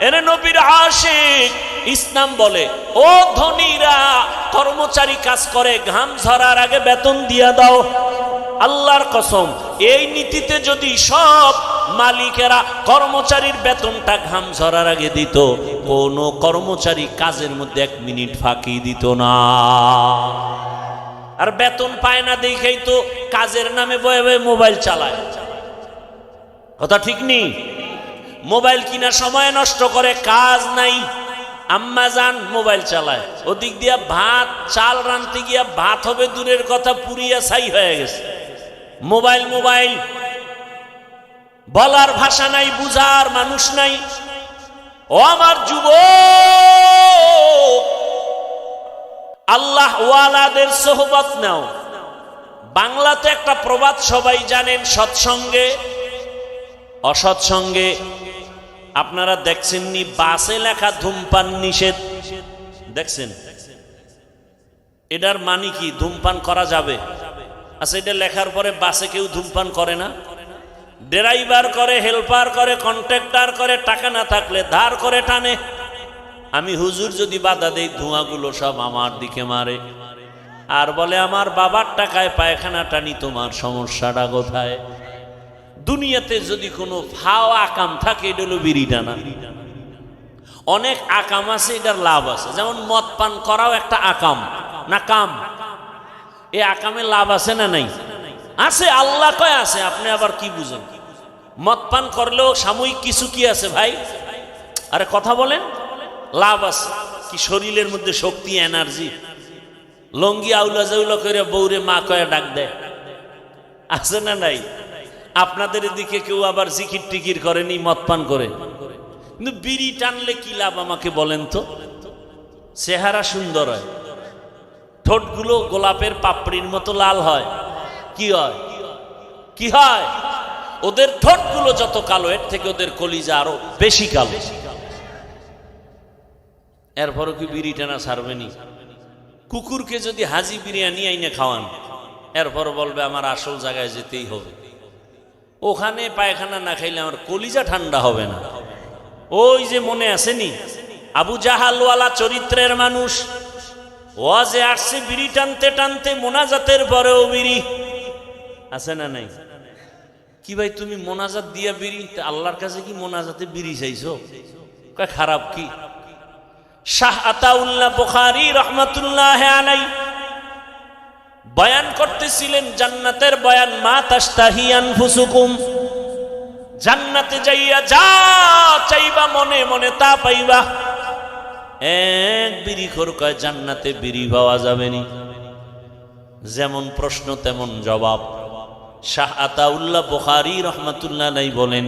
S1: এরে নবীর আশিক, ইসলাম বলে ও ধনীরা, কর্মচারী কাজ করে, ঘাম ঝরার আগে বেতন দিয়া দাও। আল্লাহর কসম, এই নীতিতে যদি সব মালিকেরা কর্মচারীর বেতনটা ঘাম ঝরার আগে দিত, কোনো কর্মচারী কাজের মধ্যে 1 মিনিট ফাঁকি দিত না। আর বেতন পায় না দেখেই তো কাজের নামে বয়ে বয়ে মোবাইল চালায়। কথা ঠিক নেই? মোবাইল কিনা সময় নষ্ট করে, কাজ নাই, আম্মা যান মোবাইল চালায়। ওদিক দিয়া ভাত চাল রাঁধতে গিয়া ভাত হবে দূরের কথা, পুরিয়া ছাই হয়ে গেছে। মোবাইল মোবাইল, বলার ভাষা নাই, বুঝার মানুষ নাই। ও আমার যুবক, আল্লাহ ওয়ালাদের সোহবত নাও। বাংলাতে একটা প্রবাদ সবাই জানেন, সৎসঙ্গে অসৎসঙ্গে। আপনারা দেখছেননি বাসে লেখা ধূমপান নিষেধ? দেখছেন? এটার মানে কি? ধূমপান করা যাবে? আচ্ছা, এটা লেখার পরে বাসে কেউ ধূমপান করে না? ড্রাইভার করে, হেল্পার করে, কন্ট্রাক্টর করে, টাকা না থাকলে ধার করে টানে। আমি হুজুর যদি বাধা দেই, ধোঁয়াগুলো সব আমার দিকে মারে, আর বলে আমার বাবার টাকায় পায়খানা টানি, তোমার সমস্যাটা কোথায়? দুনিয়াতে যদি কোনো ফাও আকাম থাকে, এটা হলো বিড়ি টানা। অনেক আকাম আছে, এটার লাভ আছে। যেমন মদ পান করাও একটা আকাম না কাম? এই আকামে লাভ আছে না নাই? আছে, আল্লাহ কয় আছে। আপনি আবার কি বুঝেন? মদ পান করলেও সাময়িক কিছু কি আছে ভাই? আরে কথা বলেন, লাভ আছে। কি শরীরের মধ্যে শক্তি, এনার্জি। লঙ্গি আউলা জাউলা করে বউরে মা কয়ে ডাক দেয়, আছে না নাই? আপনাদের এদিকে কেউ আবার জিকির টিকির করেনি মদ পান করে, কিন্তু বিড়ি টানলে কি লাভ আমাকে বলেন তো? চেহারা সুন্দর হয়, ঠোঁটগুলো গোলাপের পাপড়ির মতো লাল হয়। কি হয়? কি হয়? ওদের ঠোঁটগুলো যত কালো, এর থেকে ওদের কলিজা আরো বেশি কালো। এরপরও কি বিড়ি টানা ছাড়বেনি? কুকুরকে যদি হাজি বিরিয়ানি আইনে খাওয়ান, এরপর বলবে আমার আসল জায়গায় যেতেই হবে। ওখানে পায়খানা না খাইলে আমার কলিজা ঠান্ডা হবে না। ওই যে মনে আসেনি, আবু জাহালওয়ালা চরিত্রের মানুষ ওয়াজে আসছে বিড়ি টানতে টানতে, মোনাজাতের পরেও বিড়ি। আছে না নাই? কি ভাই তুমি মোনাজাত দিয়া বিড়ি? আল্লাহর কাছে কি মোনাজাতে বিড়ি চাইছো? কয় খারাপ কি? শাহ আতাউল্লাহ বুখারী রহমাতুল্লাহ আলাইহি বয়ান করতেছিলেন জান্নাতের বয়ান। মা তাশতাহি আনফুসুকুম, জান্নাতে যাইয়া যা চাইবা মনে মনে তা পাইবা। এক বিড়িখোর কয় জান্নাতে বিড়ি পাওয়া যাবে নি। যেমন প্রশ্ন তেমন জবাব। শাহ আতাউল্লাহ বুখারী রহমাতুল্লাহ আলাইহি বলেন,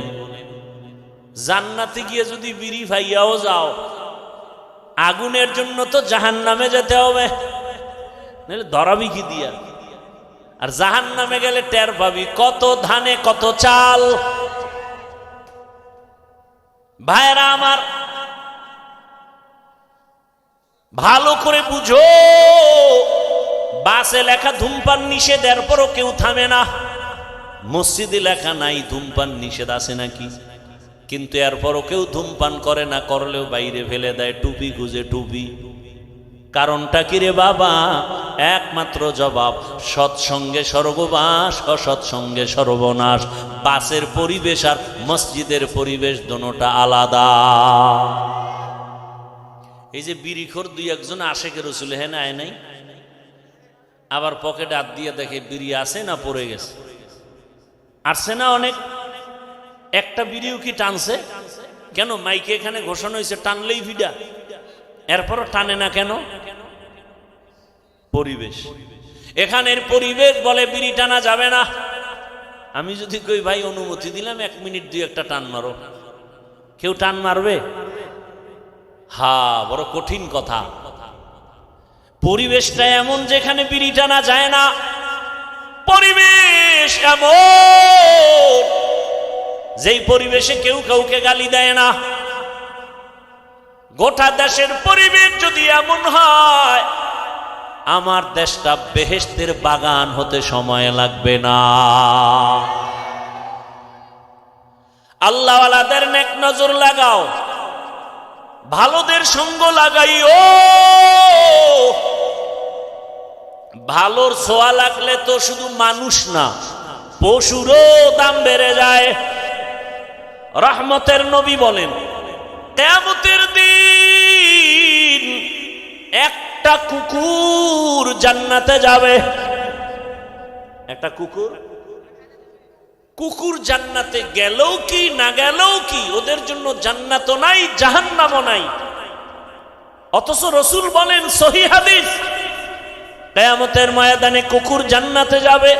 S1: জান্নাতে গিয়ে যদি বিড়ি ভাইয়াও যাও, আগুনের জন্য তো জাহান্নামে যেতে হবে, নাহলে ধরাবি কি দিয়া? আর জাহান্নামে গেলে টের পাবি কত ধানে কত চাল। ভাইরা আমার, ভালো করে বুঝো, বাসে লেখা ধূমপান নিষেধ, এরপরও কেউ থামে না। মসজিদে লেখা নাই ধূমপান নিষেধ, আছে নাকি? কিন্তু এরপরও কেউ ধূমপান করে না, করলেও বাইরে ফেলে দেয়, টুপি খুঁজে টুপি। কারণটা কি রে বাবা? একমাত্র জবাব, সৎসঙ্গে স্বর্গবাস, অসৎসঙ্গে সর্বনাশ। বাসের পরিবেশ আর মসজিদের পরিবেশ দোনোটা আলাদা। এই যে বিড়িখোর দুই একজন আশেকের রসুল হ্যাঁ না, আয় নাই, আবার পকেটে হাত দিয়ে দেখে বিড়ি আছে না পড়ে গেছে। আসছে না অনেক, একটা বিড়িও কি টানছে? কেন? মাইকে এখানে ঘোষণা হয়েছে টানলেই ভিড়া, এরপরও টানে না কেন? পরিবেশ, এখানের পরিবেশ বলে বিড়ি টানা যাবে না। আমি যদি কই ভাই অনুমতি দিলাম 1 মিনিট 2 একটা টান মারো, কেউ টান মারবে? বড় কঠিন কথা। পরিবেশটা এমন যেখানে বিড়ি টানা যায় না। পরিবেশ এমন যেই পরিবেশে কেউ কাউকে গালি দেয় না। গোটা দেশের পরিবেশ যদি এমন হয়, আমার দেশটা বেহেশতের বাগান হতে সময় লাগবে না। আল্লাহওয়ালাদের নেক নজর লাগাও, ভালোদের সঙ্গ লাগাইও। ভালোর ছোঁয়া লাগলে তো শুধু মানুষ না, পশুরও দাম বেড়ে যায়। রহমতের নবী বলেন, কিয়ামতের দিন একটা কুকুর জান্নাতে যাবে। একটা কুকুর জান্নাতে গেলেও কি না গেলেও কি, ওদের জন্য জান্নাতও নাই জাহান্নামও নাই। অথচ রাসূল বলেন, সহিহ হাদিস, কিয়ামতের ময়দানে কুকুর জান্নাতে যাবে।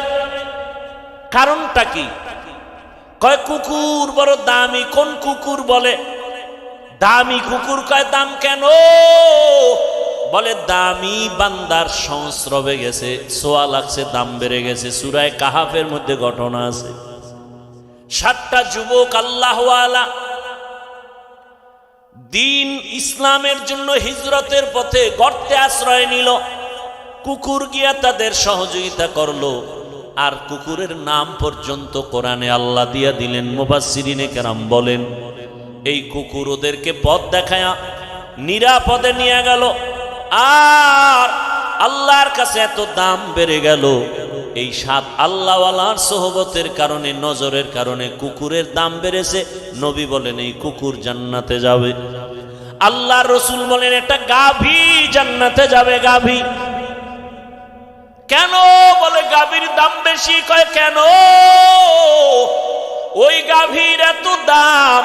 S1: কারণটা কি? কয় কুকুর বড় দামি। কোন কুকুর? বলে দামি কুকুর। কয় দাম কেন? বলে দামি বান্দার সংস্রবে গেছে, ছোঁয়া লাগছে, দাম বেড়ে গেছে। সূরা কাহাফের মধ্যে ঘটনা আছে। 7টা যুবক আল্লাহওয়ালা দিন ইসলামের জন্য হিজরতের পথে গর্তে আশ্রয় নিল। কুকুর গিয়া তাদের সহযোগিতা করলো, আর কুকুরের নাম পর্যন্ত কোরআনে আল্লাহ দিয়া দিলেন। মুফাসসিরিনে কেরাম বলেন, এই কুকুর ওদেরকে পথ দেখায়া নিরাপদে নিয়ে গেল। আর আল্লাহর কাছে এত দাম বেড়ে গেল, এই 7 আল্লাহওয়ালার সোহবতের কারণে, নজরের কারণে কুকুরের দাম বেড়েছে। নবী বলেন, এই কুকুর জান্নাতে যাবে। আল্লাহর রাসূল বলেন, একটা গাভী জান্নাতে যাবে। গাভী কেন? বলে গাভীর দাম বেশি। কয় কেন? ওই গাভীর এত দাম,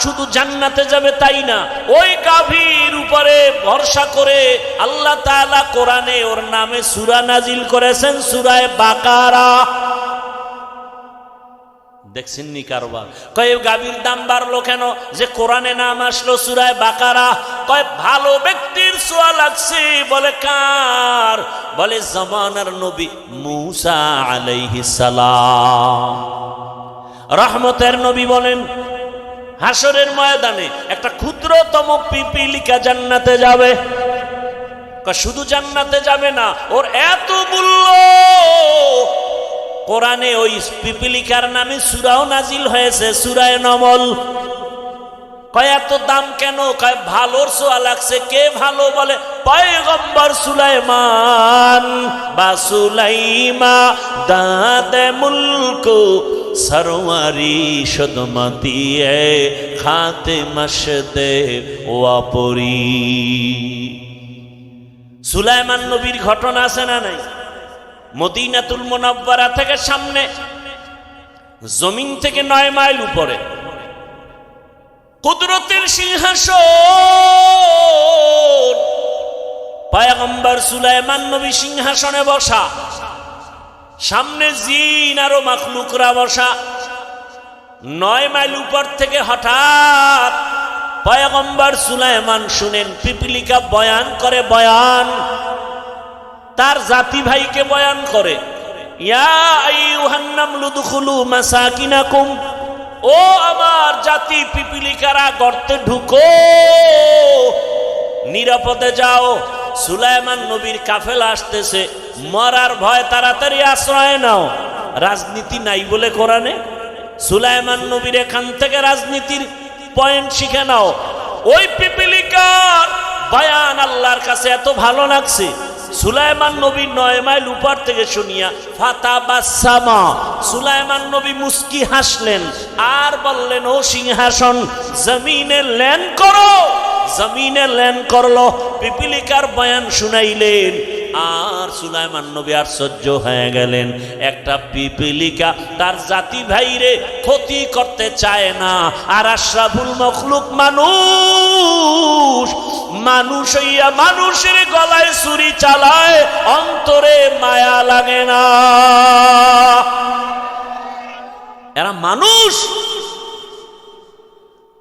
S1: শুধু জান্নাতে যাবে তাই না, ওই গাভীর উপরে ভরসা করে আল্লাহ তাআলা কোরআনে ওর নামে সূরা নাজিল করেছেন, সূরা বাকারা। দেখছেন নি কারবার? কয় গাভীর দাম বাড়লো কেন? যে কোরআনে নাম আসলো সূরা বাকারা। কয় ভালো ব্যক্তির ছোঁয়া লাগছে। বলে কার? বলে জামানার নবী মূসা আলাইহিস সালাম। রহমতের নবী বলেন, হাসরের ময়দানে একটা ক্ষুদ্রতম পিপিলিকা জান্নাতে যাবে। শুধু জান্নাতে যাবে না, ওর এত মূল্য। কোরআনে ওই পিপিলিকার নামে সূরাও নাজিল হয়েছে, সূরা নমল। কয় এত দাম কেন? কয় ভালোর ছোঁয়া লাগছে। কে ভালো? বলে পয়গম্বর সুলাইমান। বা সুলাইমা দাদে মুলক সরওয়ারি সদমতি এ খাতে মশদে ওয়াপরি। সুলাইমান নবীর ঘটনা আছে না নাই? মদিনাতুল মুনাওয়ারা থেকে সামনে, জমিন থেকে 9 মাইল উপরে কুদরতের সিংহাসন। পয়গম্বর সুলাইমান নবী সিংহাসনে বসা। সামনে জিন আরো মাখলুকরা বসা। 9 মাইল উপর থেকে হঠাৎ পয়গম্বর সুলাইমান শুনেন পিপিলিকা বয়ান করে, বয়ান তার জাতি ভাইকে বয়ান করে, ইয়া আইয়ুহান নামলু দুখুলু মাসাকিনাকুম, ও আমার জাতি পিপিলিকারা গর্তে ঢুকো, নিরাপদে যাও। সুলাইমান নবীর কাফেলা আসতেছে, মরার ভয়, তাড়াতাড়ি আশ্রয় নাও। রাজনীতি নাই বলে কোরআনে, সুলাইমান নবীর এখান থেকে রাজনীতির পয়েন্ট শিখে নাও। ওই পিপিলিকার বয়ান আল্লাহর কাছে এত ভালো লাগছে, সুলাইমান নবী 9 মাইল উপর থেকে শুনিয়া ফাতাবাসসামা, সুলাইমান নবী মুস্কি হাসলেন আর বললেন, ও সিংহাসন জমিনে ল্যান্ড করো। জমিনে ল্যান্ড করলো, পিপিলিকার বয়ান শুনাইলেন। আর সুলাইমান নবী আশ্চর্য হয়ে গেলেন, একটা পিপিলিকা তার জাতি ভাইরে ক্ষতি করতে চায় না, আর আশরাফুল মখলুক মানুষ, মানুষ হইয়া মানুষের গলায় ছুরি চালায়, অন্তরে মায়া লাগে না। এরা মানুষ,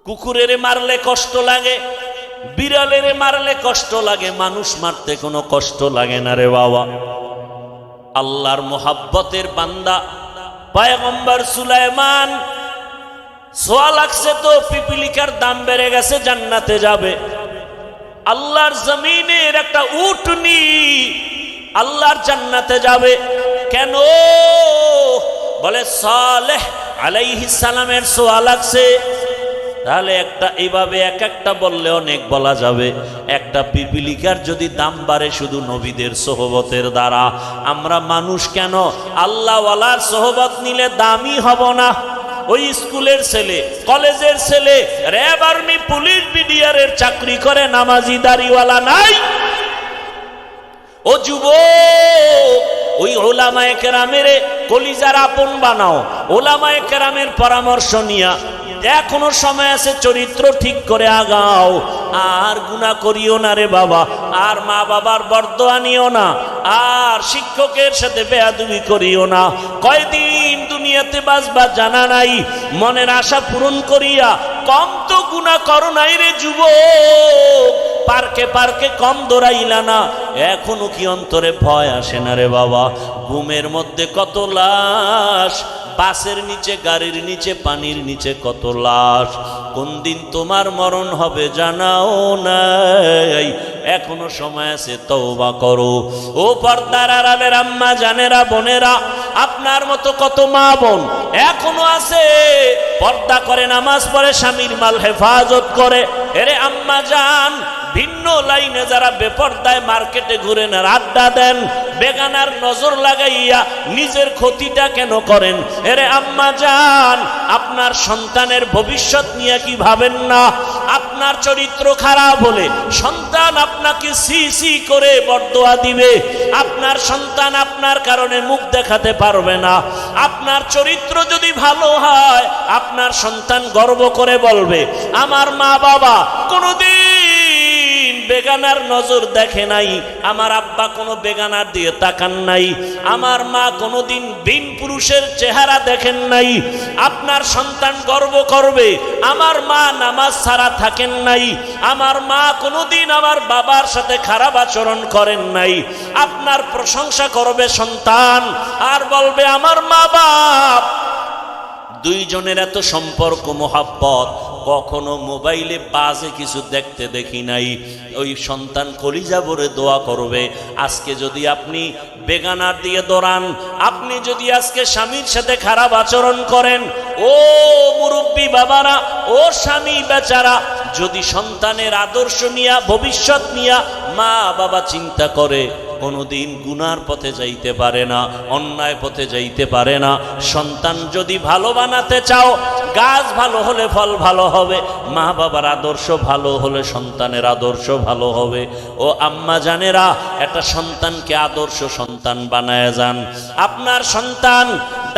S1: কুকুরের মারলে কষ্ট লাগে, বিড়ালের মারলে কষ্ট লাগে, মানুষ মারতে কোনো কষ্ট লাগে না রে বাবা। আল্লাহর মোহাব্বতের বান্দা পয়গম্বর সুলাইমান, সোয়া লাগছে তো পিপিলিকার দাম বেড়ে গেছে, জান্নাতে যাবে। আল্লাহর জমিনের একটা উটনি আল্লাহর জান্নাতে যাবে কেন? বলে সালেহ আলাইহিস সালামের সোয়া লাগছে। তাহলে একটা এইভাবে এক একটা বললে অনেক বলা যাবে। একটা পিপিলিকার যদি দাম বাড়ে শুধু নবীদের সোহবতের দ্বারা, আমরা মানুষ কেন আল্লাহওয়ালার সোহবত নিলে দামি হব না? ওই স্কুলের ছেলে, কলেজের ছেলে, র্যাব, আর্মি, পুলিশ, বিডিআরের চাকরি করে, নামাজি দাড়িওয়ালা নাই। ও যুবক, ওই ওলামায়ে কেরামের কলিজার আপন বানাও, ওলামায়ে কেরামের পরামর্শ নিয়া এখনো সময় আছে, চরিত্র ঠিক করে আগাও। আর গুনাহ করিও না রে বাবা, আর মা বাবার বরদোয়া নিও না, আর শিক্ষকের সাথে বেয়াদবি করিও না। কয়দিন দুনিয়াতে বাঁচবা জানা নাই, মনের আশা পূরণ করিয়া কম তো গুনাহ করো নাই রে যুবক। পার্কে পার্কে কম দৌড়াইলা না, এখনো কি অন্তরে ভয় আসে না রে বাবা? ঘুমের মধ্যে কত লাশ, বাসের নিচে, গাড়ির নিচে, পানির নিচে কত লাশ। কোন দিন তোমার মরণ হবে জানাও নাই, এখনো সময় আছে, তওবা করো। ও পর্দার আড়ালের আম্মা জানেরা, বোনেরা, আপনার মতো কত মা বোন এখনো আছে, পর্দা করে, নামাজ পড়ে, স্বামীর মাল হেফাজত করে। এরে আম্মা জান, ভিন্ন লাইনে যারা বেপর্দায় মার্কেটে ঘুরেন আর আড্ডা দেন, বেগানার নজর লাগাইয়া নিজের ক্ষতিটা কেন করেন? এরে আম্মা জান, আপনার সন্তানের ভবিষ্যৎ নিয়ে কি ভাবেন না? আপনার চরিত্র খারাপ হলে সন্তান আপনাকে সি সি করে বরদোয়া দিবে। আপনার সন্তান আপনার কারণে মুখ দেখাতে পারবে না। আপনার চরিত্র যদি ভালো হয়, আপনার সন্তান গর্ব করে বলবে, আমার মা বাবা কোনোদিন বেগানার নজর দেখে নাই, আমার আব্বা কোনো বেগানার দিয়ে তাকান নাই, আমার মা কোনোদিন বিন পুরুষের চেহারা দেখেন নাই। আপনার সন্তান গর্ব করবে, আমার মা নামাজ ছাড়া থাকেন নাই, আমার মা কোনোদিন আমার বাবার সাথে খারাপ আচরণ করেন নাই। আপনার প্রশংসা করবে সন্তান, আর বলবে আমার মা বাপ দুইজনের এত সম্পর্ক, মোহাব্বত, কখনো মোবাইলে বাজে কিছু দেখতে দেখি নাই। ওই সন্তান কলিজা ভরে দোয়া করবে। আজকে যদি আপনি বেগানার দিয়ে দৌড়ান, আপনি যদি আজকে স্বামীর সাথে খারাপ আচরণ করেন, ও মুরব্বী বাবারা, ও স্বামী বেচারা, যদি সন্তানের আদর্শ নিয়া, ভবিষ্যৎ নিয়া মা বাবা চিন্তা করে, কোনোদিন গুনার পথে যাইতে পারে না, অন্যায় পথে যাইতে পারে না। সন্তান যদি ভালো বানাতে চাও, গাছ ভালো হলে ফল ভালো হবে, মা বাবার আদর্শ ভালো হলে সন্তানের আদর্শ ভালো হবে। ও আম্মা জানেরা, একটা সন্তানকে আদর্শ সন্তান বানায় যান। আপনার সন্তান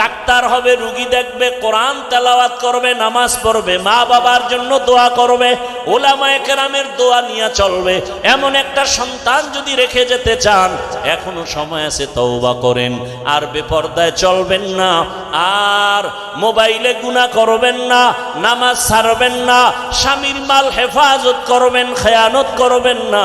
S1: ডাক্তার হবে, রুগী দেখবে, কোরআন তেলাওয়াত করবে, নামাজ পড়বে, মা বাবার জন্য দোয়া করবে, ওলামায়ে কেরামের দোয়া নিয়ে চলবে। এমন একটা সন্তান যদি রেখে যেতে চান, এখনো সময় আছে, তওবা করেন। আর বেপরদায় চলবেন না, আর মোবাইলে গুনাহ করবেন না, নামাজ ছাড়বেন না, স্বামীর মাল হেফাজত করবেন, খেয়ানত করবেন না।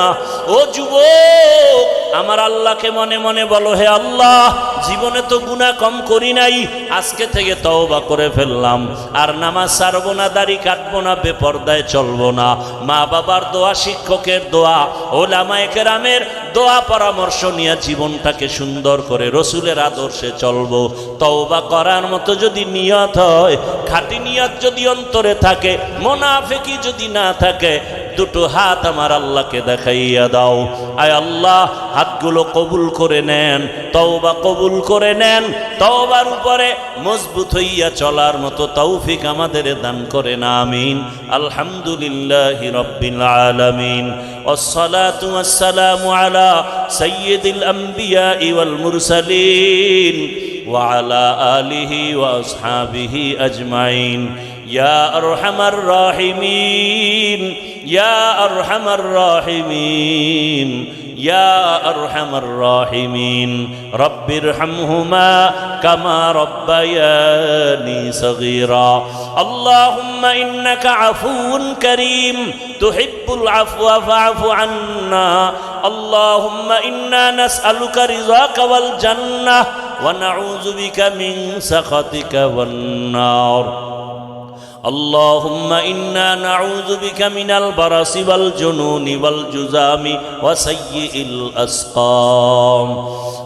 S1: ও যুবক, আমার আল্লাহকে মনে মনে বলো, হে আল্লাহ, জীবনে তো গুনাহ কম করি নাই, আজকে থেকে তওবা করে ফেললাম। আর নামাজ ছাড়বো না, দাড়ি কাটবো না, বেপরদায় চলবো না। মা বাবার দোয়া, শিক্ষকের দোয়া, ওলামায়ে কেরামের দোয়া পরামর্শ নিয়ে জীবনটাকে সুন্দর করে রসুলের আদর্শে চলবো। তওবা করার মতো যদি নিয়ত হয়, খাঁটি নিয়ত যদি অন্তরে থাকে, মুনাফিকি যদি না থাকে, দুটো হাত আমার আল্লাহকে দেখাইয়া দাও। আয় আল্লাহ, হাতগুলো কবুল করে নেন, তওবা কবুল করে নেন। তওবার উপরে মজবুত হইয়া চলার মতো তৌফিক আমাদের দান করেন, আমিন। আলহামদুলিল্লাহি রাব্বিল আলামিন, ওয়াসসালাতু ওয়াসসালামু আলা সাইয়্যিদিল আমবিয়া ওয়াল মুরসালিন ওয়া আলা আলিহি ওয়া আসহাবিহি আজমাইন। ইয়া আরহামার রাহিমিন, ইয়া আরহামার রাহিমিন, ইয়া আরহামার রাহিমিন। রব্বিরহামহুমা কামা রব্বায়ানি সগীরা। আল্লাহুম্মা ইন্নাকা আফুউন কারীম তুহিব্বুল আফওয়া ফা'ফু আন্না। আল্লাহুম্মা ইন্না নাসআলুকা রিযাকা ওয়াল জান্নাহ ওয়া নাউযু বিকা মিন সাখাতিকা ওয়ান নার। اللهم إنا نعوذ بك من البرص والجنون والجذام وسيء الأسقام.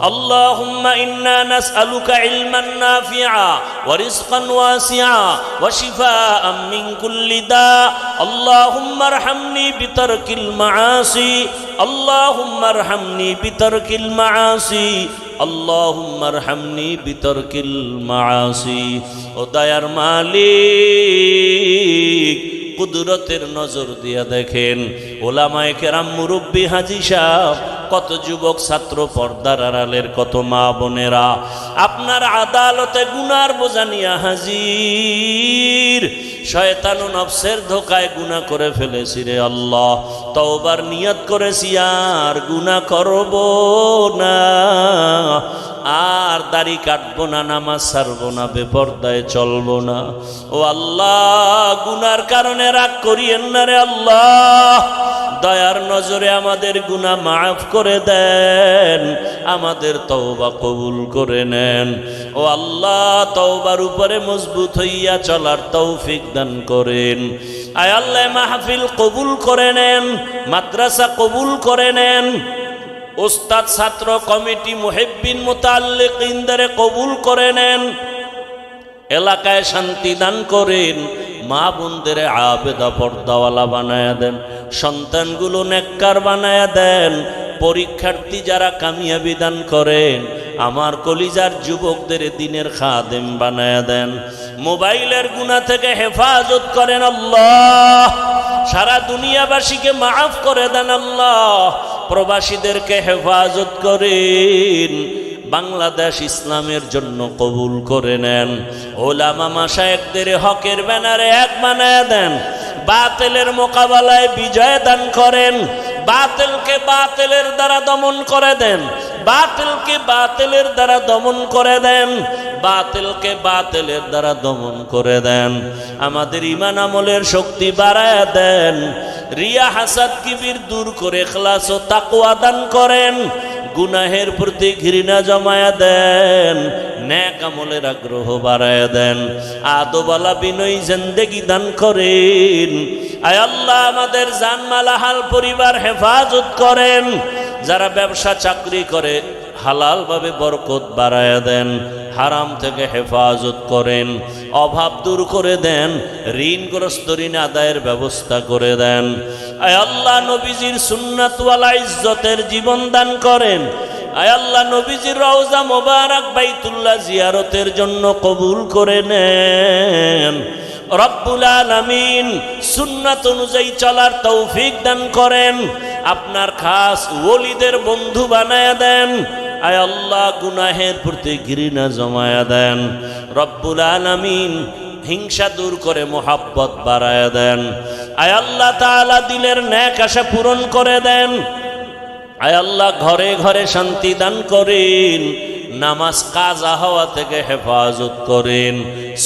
S1: اللهم إنا نسألك علما نافعا ورزقا واسعا وشفاء من كل داء. اللهم ارحمني بترك المعاصي، اللهم ارحمني بترك المعاصي، اللهم ارحمني بترك المعاصي. ও দয়ার মালিক, কুদরতের নজর দিয়া দেখেন, ওলামায়ে কেরাম, মুরব্বী, হাজী সাহেব, কত যুবক ছাত্র, পর্দার আড়ালের কত মা বোনেরা আপনার আদালতে গুনার বোঝা নিয়া হাজির। শয়তান ও নফসের ধোকায় গুনাহ করে ফেলেছি রে আল্লাহ, তওবার নিয়ত করেছি আর গুনাহ করব না, আর দাড়ি কাটবো না, নামাজ ছাড়বো না, বেপরদায় চলবো না। ও আল্লাহ, গুনার কারণে রাগ করিয়েন না রে আল্লাহ, দয়ার নজরে আমাদের গুনাহ মাফ করে দেন, আমাদের তওবা কবুল করে নেন। ও আল্লাহ, তওবার উপরে মজবুত হইয়া চলার তৌফিক দান করেন। আয় আল্লাহ, মাহফিল কবুল করে নেন, মাদ্রাসা কবুল করে নেন, ওস্তাদ, ছাত্র, কমিটি, মুহিব্বিন, মুতাআল্লিকিনদের কবুল করে নেন। এলাকায় শান্তি দান করেন, মা বোনদের আবেদা পর্দাওয়ালা বানায়া দেন, সন্তানগুলো নেককার বানায়া দেন, পরীক্ষার্থী যারা কামিয়াবি দান করেন, আমার কলিজার যুবকদের দিনের খাদেম বানায়া দেন। মোবাইলের গুনাহ থেকে হেফাজত করেন আল্লাহ, সারা দুনিয়াবাসীকে মাফ করে দেন আল্লাহ, প্রবাসীদেরকে হেফাজত করেন। বাংলাদেশ ইসলামের জন্য কবুল করে নেন। ওলামা মাশায়েখদের হকের ব্যানারে এক বানায়া দেন, বাতিলের মোকাবেলায় বিজয় দান করেন, বাতিলকে বাতিলের দ্বারা দমন করে দেন, বাতিলকে বাতিলের দ্বারা দমন করে দেন, বাতিলকে বাতিলের দ্বারা দমন করে দেন। আমাদের ঈমান আমলের শক্তি বাড়ায়া দেন, রিয়া হাসাদ কিবির দূর করে ইখলাস ও তাকওয়া দান করেন, গুনাহের প্রতি ঘৃণা জমায়া দেন, নেক আমলের আগ্রহ বাড়ায়া দেন, আদবওয়ালা বিনয়ী জিন্দেগি দান করেন। আয় আল্লাহ, আমাদের জানমাল হাল পরিবার হেফাজত করেন, যারা ব্যবসা চাকরি করে হালাল ভাবে বরকত বাড়ায়া দেন, হারাম থেকে হেফাজত করেন, অভাব দূর করে দেন, ঋণগ্রস্ত ঋণ আদায়ের ব্যবস্থা করে দেন। আয় আল্লাহ, নবীজির সুন্নাতওয়ালা ইজ্জতের জীবন দান করেন। আয় আল্লাহ, নবীজির রওজা মোবারক বাইতুল্লাহ জিয়ারতের জন্য কবুল করে নেন। রব্বুল আলামিন, সুন্নাত অনুযায়ী চলার তৌফিক দান করেন, আপনার খাস ওলিদের বন্ধু বানায়া দেন, আয় আল্লাহ গুনাহের প্রতি ঘৃণা জমায়া দেন। রব্বুল আলামিন হিংসা দূর করে মোহাব্বত বাড়ায়া দেন। আয় আল্লাহ তাআলা দিলের নেক আশা পূরণ করে দেন। আয় আল্লাহ ঘরে ঘরে শান্তি দান করেন। নামাজ কাজা হওয়া থেকে হেফাজত করেন।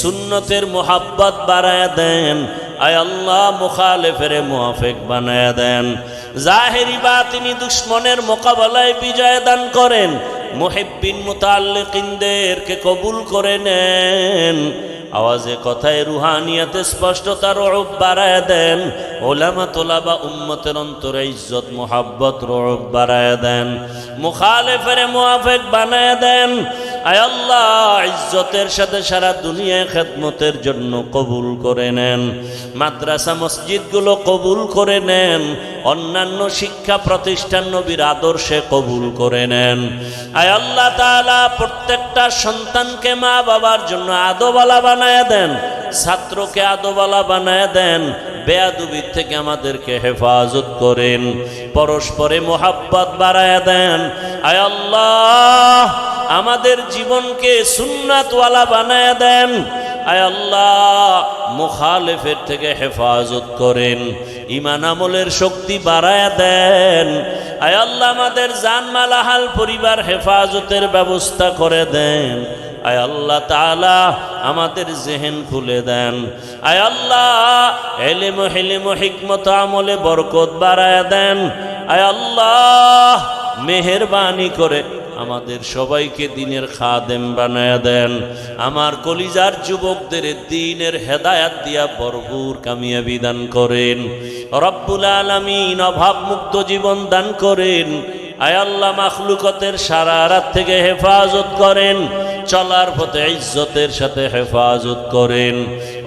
S1: সুন্নতের মোহাব্বত বাড়ায়া দেন। আয় আল্লাহ মুখালেফের মুআফিক বানায়া দেন। জাহেরি বাতিনি দুশ্মনের মোকাবেলায় বিজয় দান করেন। মুহিব্বিন মুতাআল্লিকিনদেরকে কবুল করে নেন। আওয়াজে কথায় রুহানিয়াতে স্পষ্টতা রূপ বাড়ায় দেন। ওলামা তোলাবা উম্মতের অন্তরে ইজ্জত মোহাব্বত রূপ বাড়ায় দেন। মুখালেফের মুআফিক বানায় দেন। আয় আল্লাহ ইজ্জতের সাথে সারা দুনিয়ায় খেদমতের জন্য কবুল করে নেন। মাদ্রাসা মসজিদগুলো কবুল করে নেন। অন্যান্য শিক্ষা প্রতিষ্ঠান নবীর আদর্শে কবুল করে নেন। আয় আল্লাহ তাআলা প্রত্যেকটা সন্তানকে মা বাবার জন্য আদওয়ালা বানায় দেন। ছাত্রকে আদওয়ালা বানায় দেন। বেয়াদবির থেকে আমাদেরকে হেফাজত করেন। পরস্পরে মোহাব্বত বাড়ায় দেন। আয় আল্লাহ আমাদের জীবনকে সুন্নাতওয়ালা বানায় দেন। আয় আল্লাহ মুখালেফের থেকে হেফাজত করেন। ঈমান আমলের শক্তি বাড়ায় দেন। আয় আল্লাহ আমাদের জানমাল আহাল পরিবার হেফাজতের ব্যবস্থা করে দেন। আয় আল্লাহ তাআলা আমাদের জেহেন খুলে দেন। আয় আল্লাহ ইলম হিলম হিকমত আমলে বরকত বাড়ায় দেন। আয় আল্লাহ মেহেরবানি করে আমাদের সবাইকে দ্বীনের খাদেম বানায় দেন। আমার কলিজার যুবকদের দ্বীনের হেদায়াত দিয়া ভরপুর কামিয়াবি দান করেন। রব্বুল আলামিন অভাব মুক্ত জীবন দান করেন। আয় আল্লাহ মাখলুকতের শারারাত থেকে হেফাজত করেন। চলার পথে ইজ্জতের সাথে হেফাজত করেন।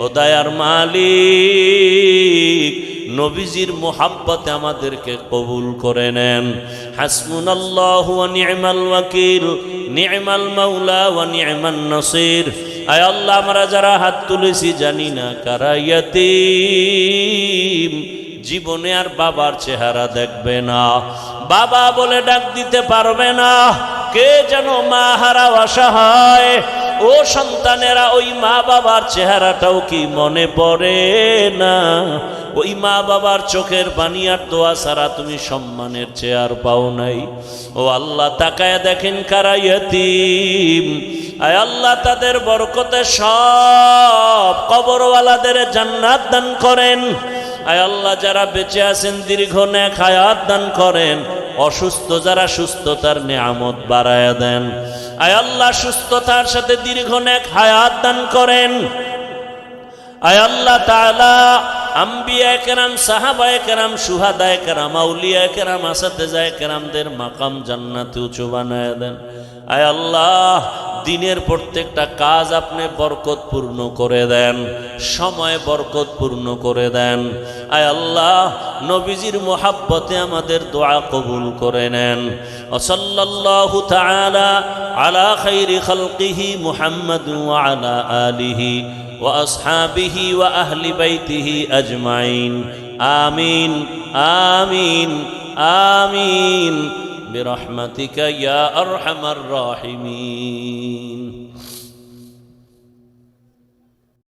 S1: ও দয়ার মালিক নবীজির মোহাব্বতে আমাদেরকে কবুল করে নেন। হাসবুনাল্লাহু ওয়া নি'মাল ওয়াকিল, নি'মাল মাওলা ওয়া নি'মান নাসির। আয় আল্লাহ আমরা যারা হাত তুলেছি জানি না কারা ইয়াতীম, জীবনে আর বাবার চেহারা দেখবে না, বাবা বলে ডাক দিতে পারবে না। কে যেন মা হারা অসহায়, ও সন্তানেরা ওই মা বাবার চেহারাটাও কি মনে পড়ে না? ওই মা বাবার চোখের পানি আর দোয়া ছাড়া তুমি সম্মানের চেয়ার পাও নাই। ও আল্লাহ তাকায় দেখেন কারা ইয়াতীম। আয় আল্লাহ তাদের বরকতে সব কবরওয়ালাদের জান্নাত দান করেন। আয় আল্লাহ যারা বেঁচে আছেন দীর্ঘ নেক হায়াত দান করেন। অসুস্থ যারা সুস্থতার নিয়ামত বাড়ায়া দেন। আয় আল্লাহ সুস্থতার সাথে দীর্ঘ নেক হায়াত দান করেন। আয় আল্লাহ তাআলা আম্বিয়ায়ে কেরাম, সাহাবায়ে কেরাম, শুহাদায়ে কেরাম, আউলিয়ায়ে কেরাম, আসাতেজায়ে কেরামদের মাকাম জান্নাতে উঁচু বানায় দেন। আয় আল্লাহ দিনের প্রত্যেকটা কাজ আপনি বরকতপূর্ণ করে দেন, সময় বরকতপূর্ণ করে দেন। আয় আল্লাহ নবীজির মোহাব্বতে আমাদের দোয়া কবুল করে নেন। সাল্লাল্লাহু তাআলা আলা খাইরি খালকিহি মুহাম্মাদ ওয়া আলা আলিহি ওয়া আসহাবিহি ওয়া আহলি বাইতিহি আজমাইন। আমিন আমিন আমিন বিরহমাতিকা ইয়া আরহামার রাহিমিন।